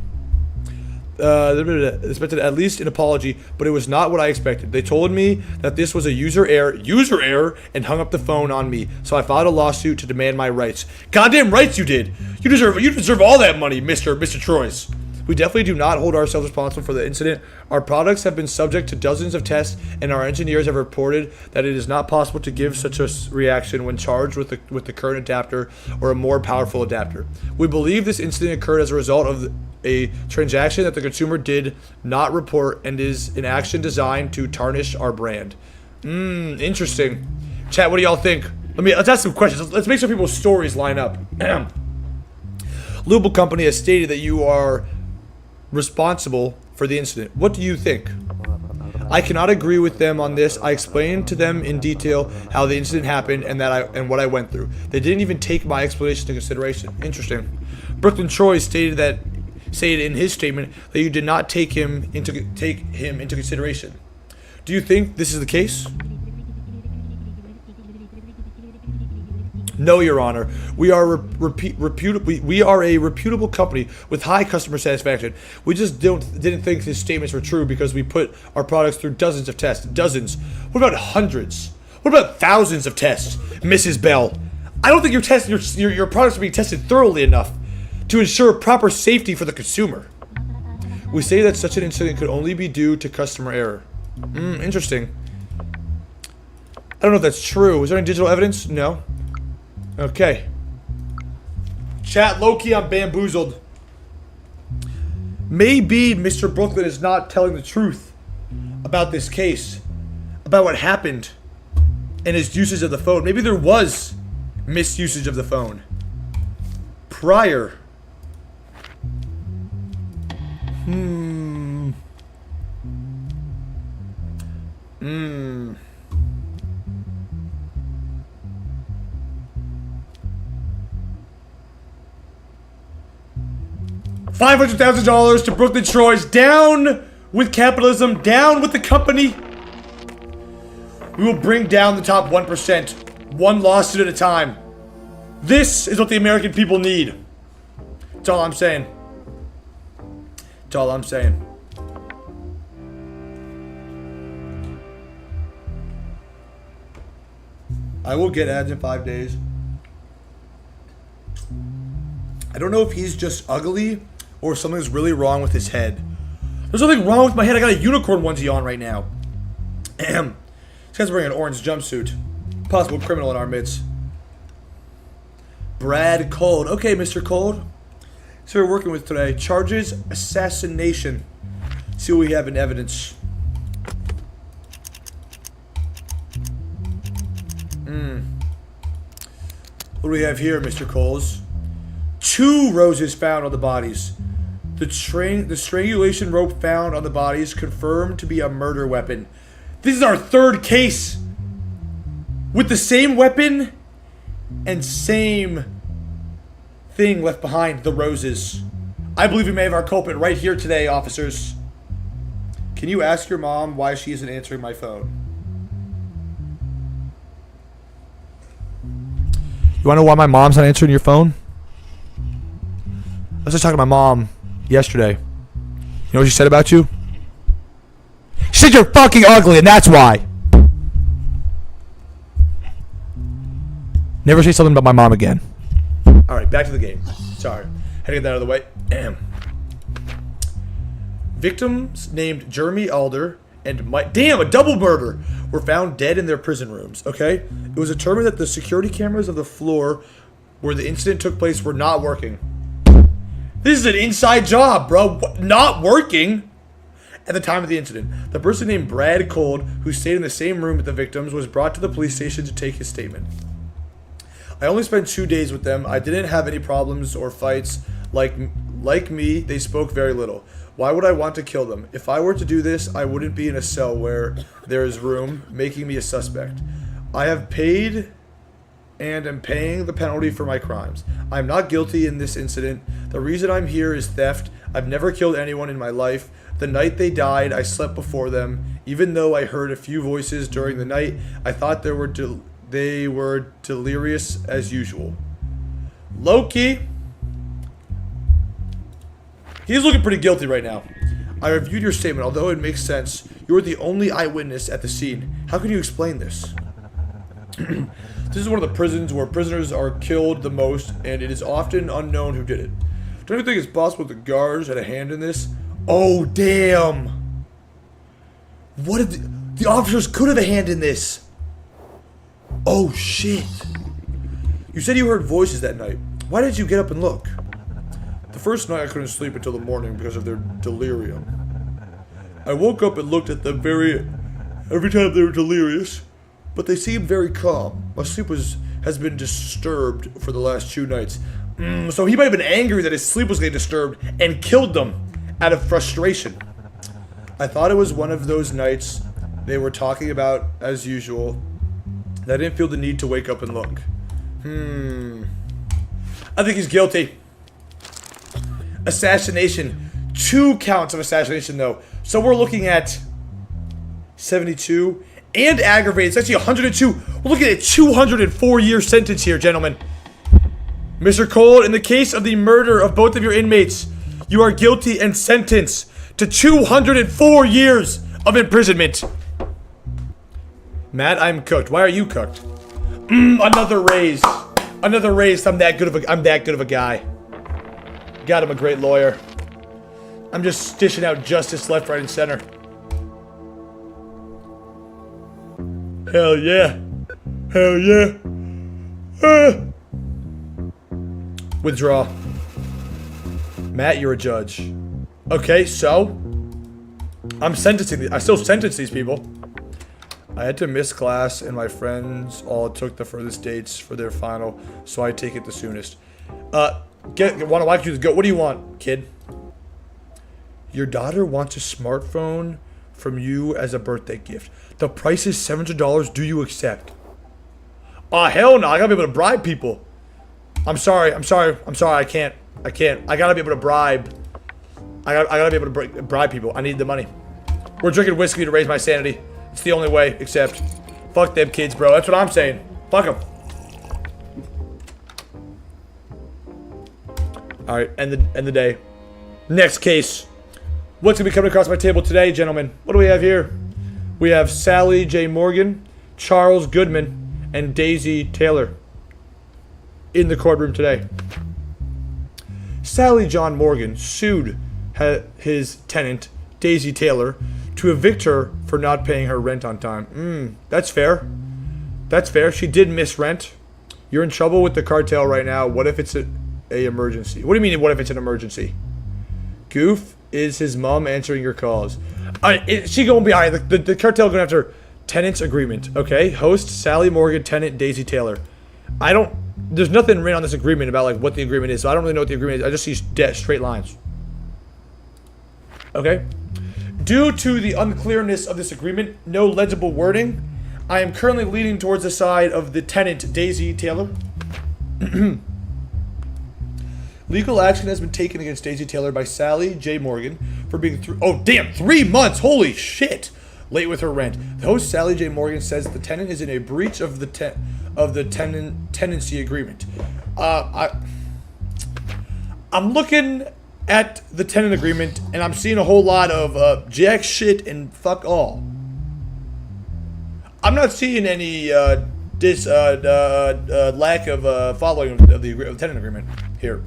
Expected at least an apology, but it was not what I expected. They told me that this was a user error, and hung up the phone on me. So I filed a lawsuit to demand my rights. Goddamn rights you did. You deserve all that money, Mr. Troyes. We definitely do not hold ourselves responsible for the incident. Our products have been subject to dozens of tests, and our engineers have reported that it is not possible to give such a reaction when charged with the current adapter or a more powerful adapter. We believe this incident occurred as a result of a transaction that the consumer did not report and is an action designed to tarnish our brand. Interesting. Chat, what do y'all think? Let's ask some questions. Let's make sure people's stories line up. Loophole Company has stated that you are responsible for the incident. What do you think? I cannot agree with them on this. I explained to them in detail how the incident happened and what I went through. They didn't even take my explanation into consideration. Interesting. Brooklyn Troyes stated in his statement that you did not take him into consideration. Do you think this is the case? No, Your Honor. We are we are a reputable company with high customer satisfaction. We just didn't think his statements were true because we put our products through dozens of tests. Dozens. What about hundreds? What about thousands of tests, Mrs. Bell? I don't think your products are being tested thoroughly enough to ensure proper safety for the consumer. We say that such an incident could only be due to customer error. Interesting. I don't know if that's true. Is there any digital evidence? No. Okay. Chat, low-key, I'm bamboozled. Maybe Mr. Brooklyn is not telling the truth about this case, about what happened, and his usage of the phone. Maybe there was misusage of the phone prior. $500,000 to Brooklyn Troyes. Down with capitalism. Down with the company. We will bring down the top 1%. One lawsuit at a time. This is what the American people need. That's all I'm saying. That's all I'm saying. I will get ads in 5 days. I don't know if he's just ugly or something's really wrong with his head. There's nothing wrong with my head. I got a unicorn onesie on right now. This guy's wearing an orange jumpsuit. Possible criminal in our midst. Brad Cold. Okay, Mr. Cold. So we're working with today. Charges assassination. See what we have in evidence. What do we have here, Mr. Coles? 2 roses found on the bodies. The strangulation rope found on the bodies confirmed to be a murder weapon. This is our 3rd case with the same weapon and same thing left behind, the roses. I believe we may have our culprit right here today, officers. Can you ask your mom why she isn't answering my phone? You want to know why my mom's not answering your phone? I was just talking to my mom yesterday. You know what she said about you? She said you're fucking ugly, and that's why. Never say something about my mom again. Alright, back to the game. Sorry. Had to get that out of the way. Damn. Victims named Jeremy Alder and Mike. Damn, a double murder. were found dead in their prison rooms, okay? It was determined that the security cameras of the floor where the incident took place were not working. This is an inside job, bro. Not working? At the time of the incident, the person named Brad Cold, who stayed in the same room with the victims, was brought to the police station to take his statement. I only spent 2 days with them. I didn't have any problems or fights. Like me, they spoke very little. Why would I want to kill them? If I were to do this, I wouldn't be in a cell where there is room, making me a suspect. I have paid and am paying the penalty for my crimes. I am not guilty in this incident. The reason I'm here is theft. I've never killed anyone in my life. The night they died, I slept before them. Even though I heard a few voices during the night, I thought they were delirious as usual. Loki. He's looking pretty guilty right now. I reviewed your statement, although it makes sense. You were the only eyewitness at the scene. How can you explain this? This is one of the prisons where prisoners are killed the most, and it is often unknown who did it. Don't you think it's possible the guards had a hand in this? Oh, damn. What if the officers could have a hand in this? Oh, shit. You said you heard voices that night. Why did you get up and look? The first night I couldn't sleep until the morning because of their delirium. I woke up and looked at them every time they were delirious, but they seemed very calm. My sleep has been disturbed for the last 2 nights. So he might have been angry that his sleep was getting disturbed and killed them out of frustration. I thought it was one of those nights they were talking about as usual. I didn't feel the need to wake up and look. I think he's guilty. Assassination. 2 counts of assassination, though. So we're looking at 72 and aggravated. It's actually 102. We're looking at a 204-year sentence here, gentlemen. Mr. Cole, in the case of the murder of both of your inmates, you are guilty and sentenced to 204 years of imprisonment. Matt, I'm cooked. Why are you cooked? Another raise. Another raise. I'm that good of a guy. Got him a great lawyer. I'm just dishing out justice left, right, and center. Hell yeah. Hell yeah. Withdraw. Matt, you're a judge. Okay, so I still sentence these people. I had to miss class and my friends all took the furthest dates for their final, so I take it the soonest. Why don't you go? What do you want, kid? Your daughter wants a smartphone from you as a birthday gift. The price is $700. Do you accept? Hell no. I gotta be able to bribe people. I'm sorry. I can't. I gotta be able to bribe. I gotta be able to bribe people. I need the money. We're drinking whiskey to raise my sanity. It's the only way, except fuck them kids, bro. That's what I'm saying. Fuck them. Alright, end the day. Next case. What's going to be coming across my table today, gentlemen? What do we have here? We have Sally J. Morgan, Charles Goodman, and Daisy Taylor in the courtroom today. Sally John Morgan sued his tenant, Daisy Taylor, to evict her for not paying her rent on time. That's fair. That's fair. She did miss rent. You're in trouble with the cartel right now. What if it's a emergency? What do you mean, what if it's an emergency? Goof is his mom answering your calls. She gonna be alright. The cartel gonna have her tenant's agreement. Okay, host Sally Morgan, tenant Daisy Taylor. There's nothing written on this agreement about like what the agreement is, so I don't really know what the agreement is. I just see straight lines. Okay. Due to the unclearness of this agreement, no legible wording, I am currently leaning towards the side of the tenant Daisy Taylor. Legal action has been taken against Daisy Taylor by Sally J. Morgan for being 3 months, holy shit, late with her rent. The host, Sally J. Morgan, says the tenant is in a breach of the tenancy agreement. I'm looking at the tenant agreement and I'm seeing a whole lot of jack shit and fuck all. I'm not seeing any lack of following of the tenant agreement here.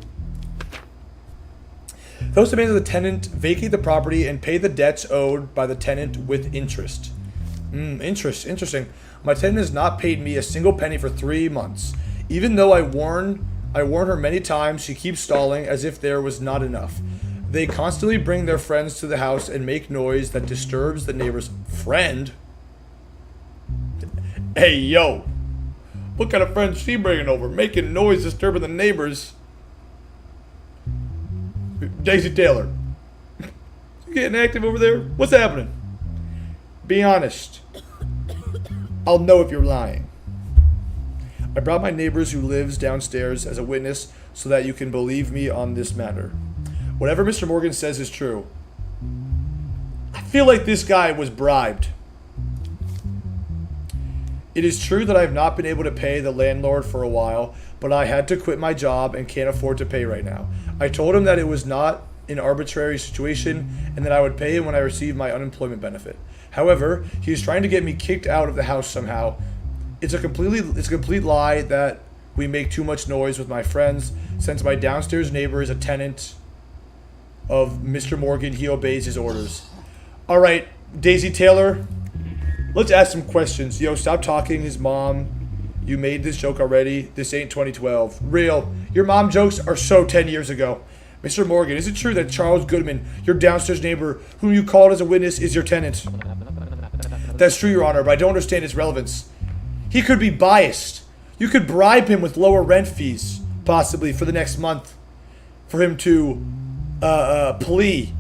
Those demands of the tenant vacate the property and pay the debts owed by the tenant with interest. Interesting. My tenant has not paid me a single penny for 3 months. Even though I warn her many times, she keeps stalling as if there was not enough. They constantly bring their friends to the house and make noise that disturbs the neighbor's friend. Hey, yo. What kind of friends she bringing over? Making noise disturbing the neighbors. Daisy Taylor. You getting active over there? What's happening? Be honest. I'll know if you're lying. I brought my neighbors who lives downstairs as a witness so that you can believe me on this matter. Whatever Mr. Morgan says is true. I feel like this guy was bribed. It is true that I have not been able to pay the landlord for a while, but I had to quit my job and can't afford to pay right now. I told him that it was not an arbitrary situation and that I would pay him when I received my unemployment benefit. However, he is trying to get me kicked out of the house somehow. It's a complete lie that we make too much noise with my friends. Since my downstairs neighbor is a tenant of Mr. Morgan, he obeys his orders. All right, Daisy Taylor, let's ask some questions. Yo, stop talking. His mom, you made this joke already. This ain't 2012. Real. Your mom jokes are so 10 years ago. Mr. Morgan, is it true that Charles Goodman, your downstairs neighbor, whom you called as a witness, is your tenant? That's true, Your Honor, but I don't understand its relevance. He could be biased. You could bribe him with lower rent fees, possibly, for the next month, for him to plea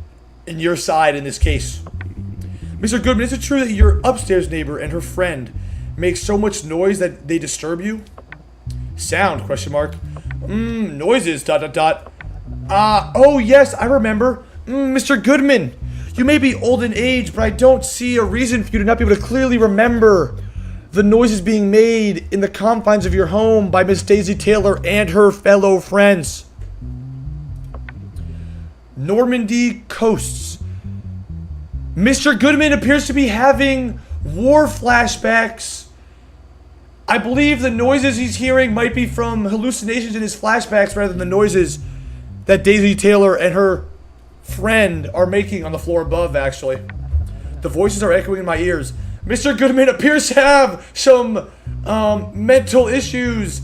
in your side in this case. Mr. Goodman, is it true that your upstairs neighbor and her friend make so much noise that they disturb you? Sound, question mark. Noises, ... Oh yes, I remember. Mr. Goodman, you may be old in age, but I don't see a reason for you to not be able to clearly remember the noises being made in the confines of your home by Miss Daisy Taylor and her fellow friends. Normandy coasts. Mr. Goodman appears to be having war flashbacks. I believe the noises he's hearing might be from hallucinations in his flashbacks rather than the noises that Daisy Taylor and her friend are making on the floor above, actually. The voices are echoing in my ears. Mr. Goodman appears to have some mental issues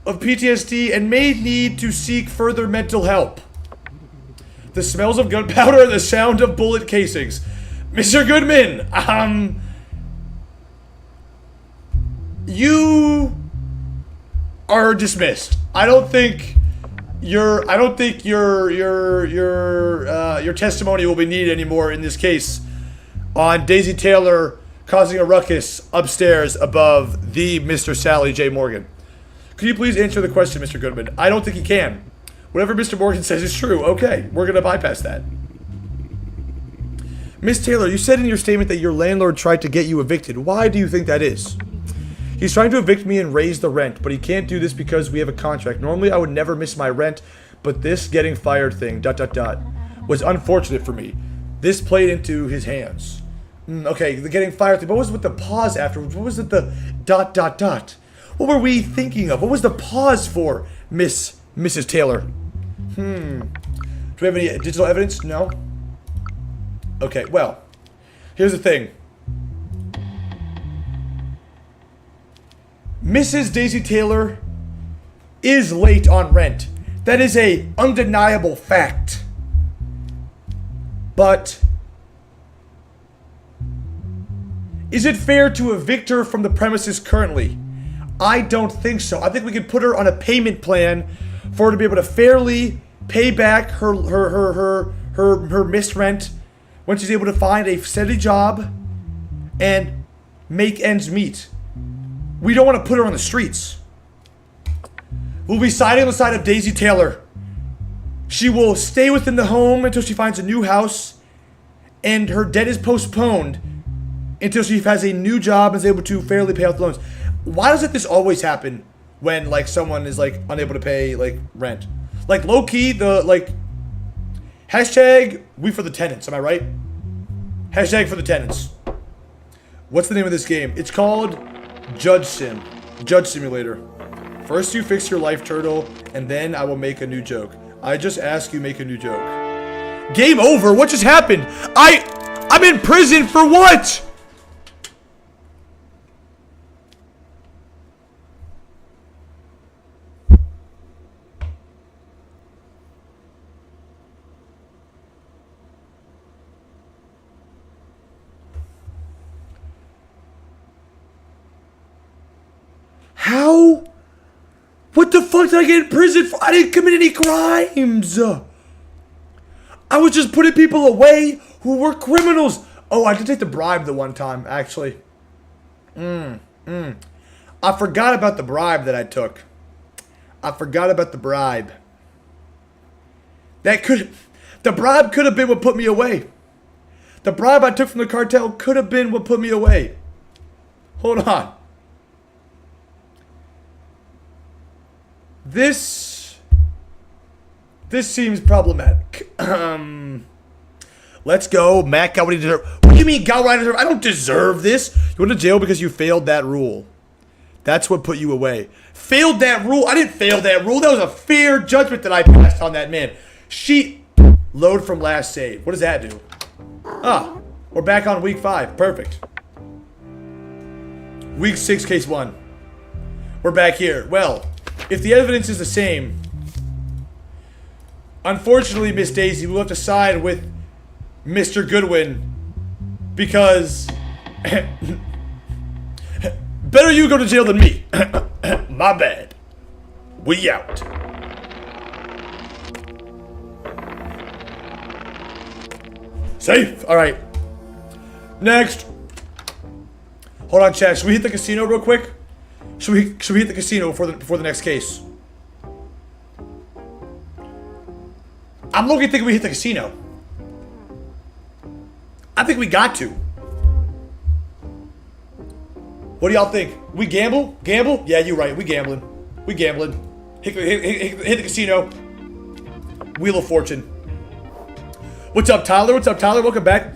of PTSD and may need to seek further mental help. The smells of gunpowder and the sound of bullet casings. Mr. Goodman, you are dismissed. I don't think your testimony will be needed anymore in this case on Daisy Taylor causing a ruckus upstairs above the Mr. Sally J. Morgan. Could you please answer the question, Mr. Goodman? I don't think he can. Whatever Mr. Morgan says is true. Okay, we're going to bypass that. Miss Taylor, you said in your statement that your landlord tried to get you evicted. Why do you think that is? He's trying to evict me and raise the rent, but he can't do this because we have a contract. Normally, I would never miss my rent, but this getting fired thing, ... was unfortunate for me. This played into his hands. Okay, the getting fired thing. What was with the pause afterwards? What was it the ... What were we thinking of? What was the pause for, Mrs. Taylor? Do we have any digital evidence? No? Okay, well, here's the thing. Mrs. Daisy Taylor is late on rent. That is a undeniable fact. But is it fair to evict her from the premises currently? I don't think so. I think we could put her on a payment plan for her to be able to fairly pay back her missed rent when she's able to find a steady job and make ends meet. We don't want to put her on the streets. We'll be siding on the side of Daisy Taylor. She will stay within the home until she finds a new house, and her debt is postponed until she has a new job and is able to fairly pay off the loans. Why doesn't this always happen when, like, someone is, like, unable to pay, like, rent? Like, low-key, hashtag we for the tenants, am I right? Hashtag for the tenants. What's the name of this game? It's called Judge Simulator. First you fix your life turtle, and then I will make a new joke. I just ask you make a new joke. Game over? What just happened? I'm in prison for what? How? What the fuck did I get in prison for? I didn't commit any crimes. I was just putting people away who were criminals. Oh, I did take the bribe the one time, actually. I forgot about the bribe that I took. I forgot about the bribe. The bribe could have been what put me away. The bribe I took from the cartel could have been what put me away. Hold on. This seems problematic. Let's go. Matt got what he deserved. What do you mean got what I deserve? I don't deserve this. You went to jail because you failed that rule. That's what put you away. Failed that rule? I didn't fail that rule. That was a fair judgment that I passed on that man. Load from last save. What does that do? Ah, we're back on week 5. Perfect. Week 6, case 1. We're back here. Well, if the evidence is the same, unfortunately, Miss Daisy, we'll have to side with Mr. Goodwin because better you go to jail than me. My bad. We out. Safe. All right. Next. Hold on, chat. Should we hit the casino real quick? Should we hit the casino before the next case? I'm looking thinking we hit the casino. I think we got to. What do y'all think? We gamble? Gamble? Yeah, you're right. We gambling. We gambling. Hit the casino. Wheel of Fortune. What's up, Tyler? What's up, Tyler? Welcome back.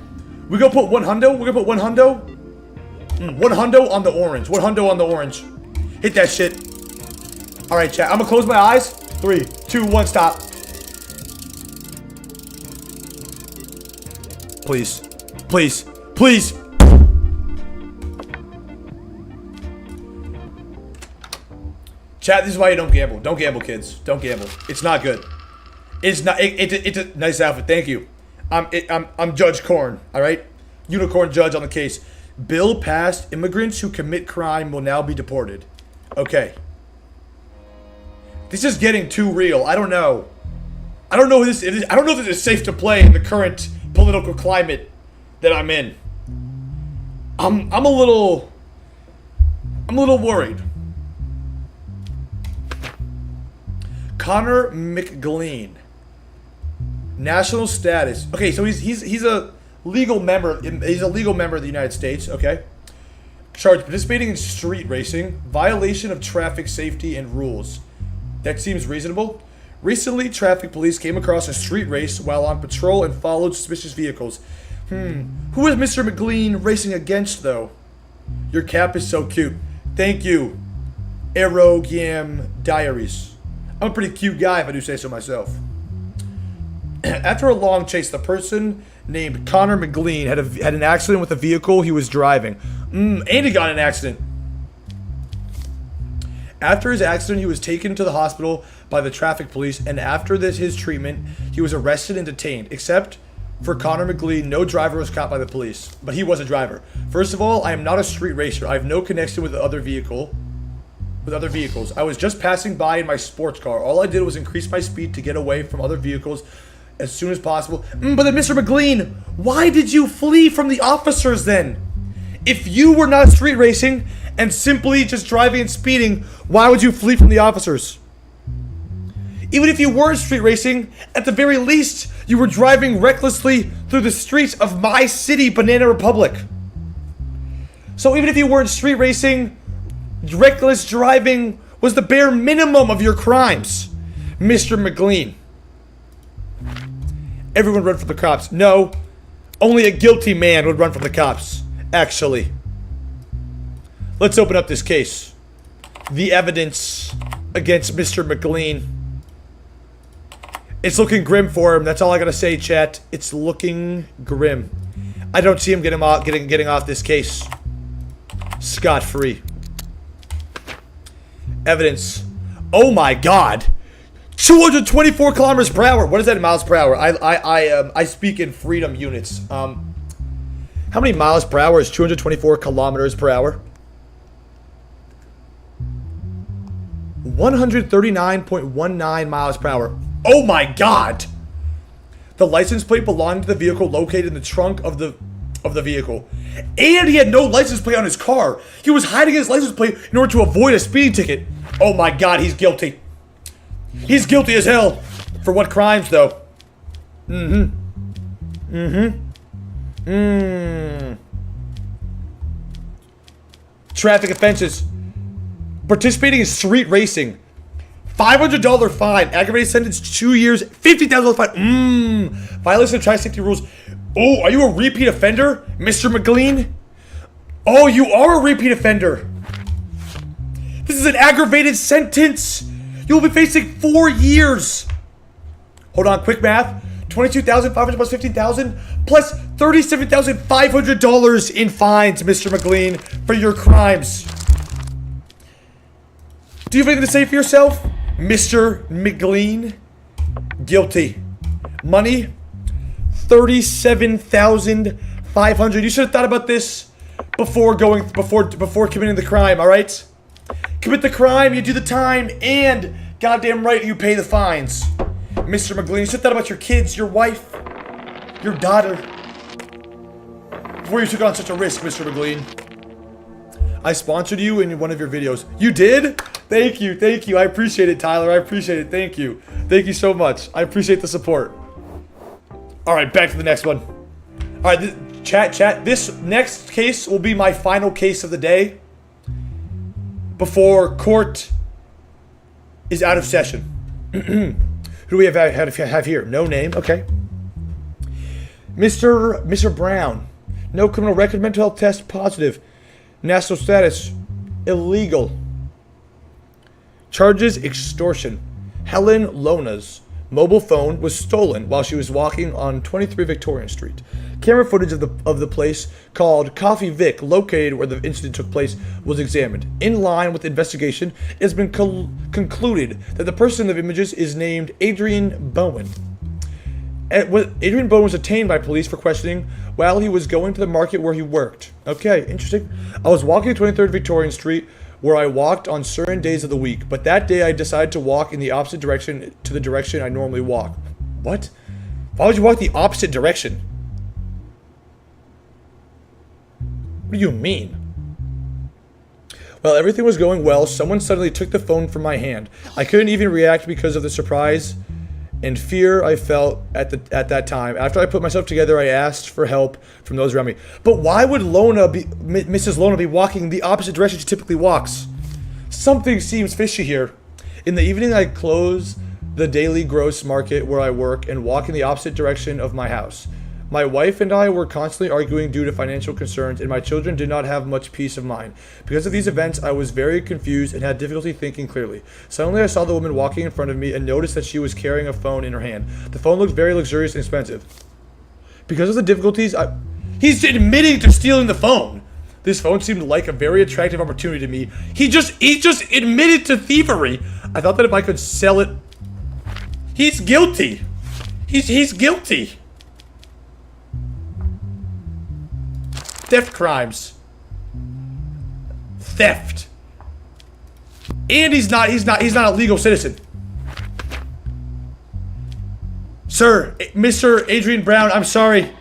We gonna put one hundo? We're gonna put one hundo? One hundo on the orange. One hundo on the orange. Hit that shit. Alright, chat. I'm gonna close my eyes. 3, 2, 1, stop. Please. Please. Please. Chat, this is why you don't gamble. Don't gamble, kids. Don't gamble. It's not good. It's not. It's a nice outfit. Thank you. I'm Judge Korn. All right, unicorn judge on the case. Bill passed. Immigrants who commit crime will now be deported. Okay. This is getting too real. I don't know. I don't know if this is safe to play in the current political climate that I'm in. I'm a little worried. Connor McGlean. National status. Okay, so he's a legal member. He's a legal member of the United States. Okay. Charged participating in street racing, violation of traffic safety and rules. That seems reasonable. Recently, traffic police came across a street race while on patrol and followed suspicious vehicles. Who is Mr. McGlean racing against, though? Your cap is so cute. Thank you, Aerogam Diaries. I'm a pretty cute guy, if I do say so myself. After a long chase, the person named Connor McGlean had an accident with a vehicle he was driving. And he got in an accident. After his accident, he was taken to the hospital by the traffic police, and after his treatment, he was arrested and detained. Except for Connor McGlean, no driver was caught by the police, but he was a driver. First of all, I am not a street racer. I have no connection with other vehicles. I was just passing by in my sports car. All I did was increase my speed to get away from other vehicles as soon as possible. But then, Mr. McGlean, why did you flee from the officers then? If you were not street racing and simply just driving and speeding, why would you flee from the officers? Even if you weren't street racing, at the very least, you were driving recklessly through the streets of my city, Banana Republic. So even if you weren't street racing, reckless driving was the bare minimum of your crimes, Mr. McGlean. Everyone run from the cops. No, only a guilty man would run from the cops, actually. Let's open up this case. The evidence against Mr. McGlean. It's looking grim for him. That's all I gotta say, chat. It's looking grim. I don't see him getting off this case scot-free. Evidence. Oh my God. 224 kilometers per hour. What is that in miles per hour? I speak in freedom units. How many miles per hour is 224 kilometers per hour? 139.19 miles per hour. Oh my God! The license plate belonged to the vehicle located in the trunk of the vehicle. And he had no license plate on his car. He was hiding his license plate in order to avoid a speeding ticket. Oh my God, he's guilty. He's guilty as hell. For what crimes, though? Traffic offenses. Participating in street racing. $500 fine. Aggravated sentence 2 years. $50,000 fine. Violation of traffic safety rules. Oh, are you a repeat offender, Mr. McLean? Oh, you are a repeat offender. This is an aggravated sentence. You will be facing 4 years. Hold on, quick math. 22,500 plus 15,000 plus $37,500 in fines, Mr. McLean, for your crimes. Do you have anything to say for yourself, Mr. McLean? Guilty. Money, $37,500. You should have thought about this before committing the crime. All right. Commit the crime, you do the time, and goddamn right, you pay the fines. Mr. McLean, you should have thought about your kids, your wife, your daughter, before you took on such a risk, Mr. McLean. I sponsored you in one of your videos. You did? Thank you, thank you. I appreciate it, Tyler. I appreciate it. Thank you. Thank you so much. I appreciate the support. All right, back to the next one. All right, chat. This next case will be my final case of the day before court is out of session. Who do we have here? No name. Okay. Mr. Brown. No criminal record. Mental health test positive. National status illegal. Charges extortion. Helen Lona's mobile phone was stolen while she was walking on 23 Victorian Street. Camera footage of the place called Coffee Vic, located where the incident took place, was examined. In line with the investigation, it has been concluded that the person in the images is named Adrian Bowen. Adrian Bowen was detained by police for questioning while he was going to the market where he worked. Okay, interesting. I was walking 23rd Victorian Street, where I walked on certain days of the week, but that day I decided to walk in the opposite direction to the direction I normally walk. What? Why would you walk the opposite direction? What do you mean? While everything was going well, someone suddenly took the phone from my hand. I couldn't even react because of the surprise and fear I felt at that time. After I put myself together, I asked for help from those around me. But why would Mrs. Lona be walking the opposite direction she typically walks? Something seems fishy here. In the evening, I close the daily gross market where I work and walk in the opposite direction of my house. My wife and I were constantly arguing due to financial concerns, and my children did not have much peace of mind. Because of these events, I was very confused and had difficulty thinking clearly. Suddenly, I saw the woman walking in front of me and noticed that she was carrying a phone in her hand. The phone looked very luxurious and expensive. Because of the difficulties, he's admitting to stealing the phone. This phone seemed like a very attractive opportunity to me. He just admitted to thievery. I thought that if I could sell it, he's guilty. He's guilty. Theft crimes. Theft. And he's not a legal citizen. Sir, Mr. Adrian Brown, I'm sorry.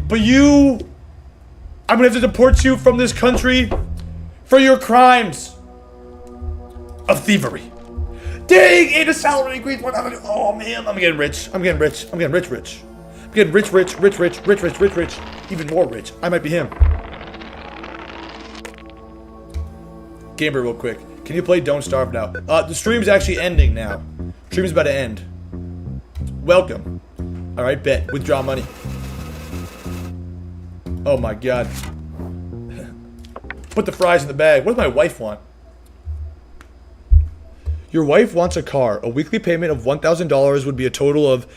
But I'm gonna have to deport you from this country for your crimes of thievery. Dang, and a salary increase. Oh man, I'm getting rich. I'm getting rich. I'm getting rich. I'm getting rich. Even more rich. I might be him. Gamer real quick. Can you play Don't Starve now? The stream's actually ending now. Stream's about to end. Welcome. Alright, bet. Withdraw money. Oh my god. Put the fries in the bag. What does my wife want? Your wife wants a car. A weekly payment of $1,000 would be a total of...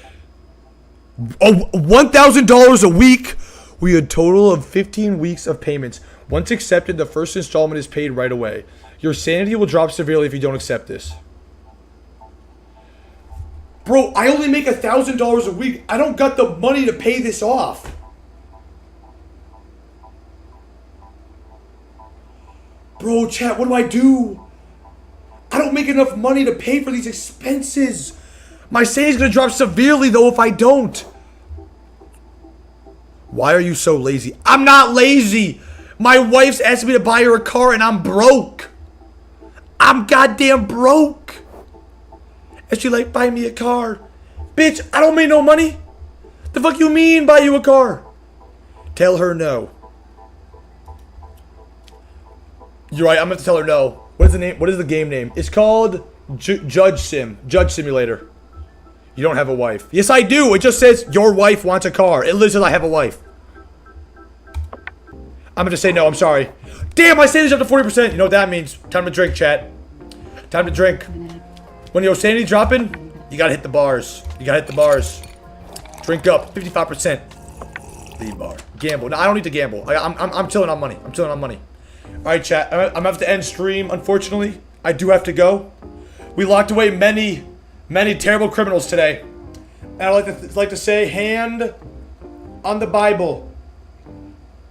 Oh, $1,000 a week? We had a total of 15 weeks of payments. Once accepted, the first installment is paid right away. Your sanity will drop severely if you don't accept this. Bro, I only make $1,000 a week. I don't got the money to pay this off. Bro, chat, what do? I don't make enough money to pay for these expenses. My savings gonna drop severely though if I don't. Why are you so lazy? I'm not lazy. My wife's asking me to buy her a car and I'm broke. I'm goddamn broke. And she like, buy me a car. Bitch, I don't make no money. The fuck you mean buy you a car? Tell her no. You're right, I'm gonna have to tell her no. What is the name? What is the game name? It's called Judge Simulator. You don't have a wife. Yes, I do. It just says your wife wants a car. It literally says I have a wife. I'm gonna say no, I'm sorry. Damn, my sanity's up to 40%. You know what that means. Time to drink, chat. Time to drink. When your sanity dropping, you gotta hit the bars. You gotta hit the bars. Drink up, 55%. Lead bar. Gamble. No, I don't need to gamble. I'm chilling on money. I'm chilling on money. Alright, chat. I'm gonna have to end stream, unfortunately. I do have to go. We locked away many terrible criminals today. And I'd like to say, hand on the Bible.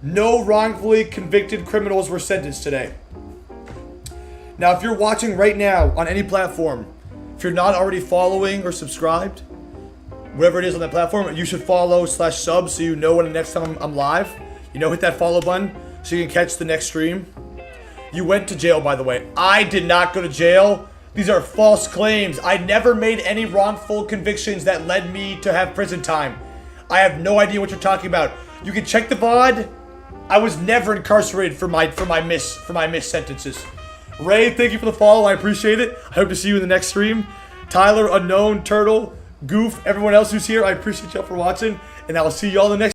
No wrongfully convicted criminals were sentenced today. Now, if you're watching right now on any platform, if you're not already following or subscribed, whatever it is on that platform, you should follow/sub so you know when the next time I'm live. You know, hit that follow button so you can catch the next stream. You went to jail, by the way. I did not go to jail. These are false claims. I never made any wrongful convictions that led me to have prison time. I have no idea what you're talking about. You can check the VOD. I was never incarcerated for my missed sentences. Ray, thank you for the follow. I appreciate it. I hope to see you in the next stream. Tyler, Unknown, Turtle, Goof, everyone else who's here, I appreciate y'all for watching, and I will see y'all in the next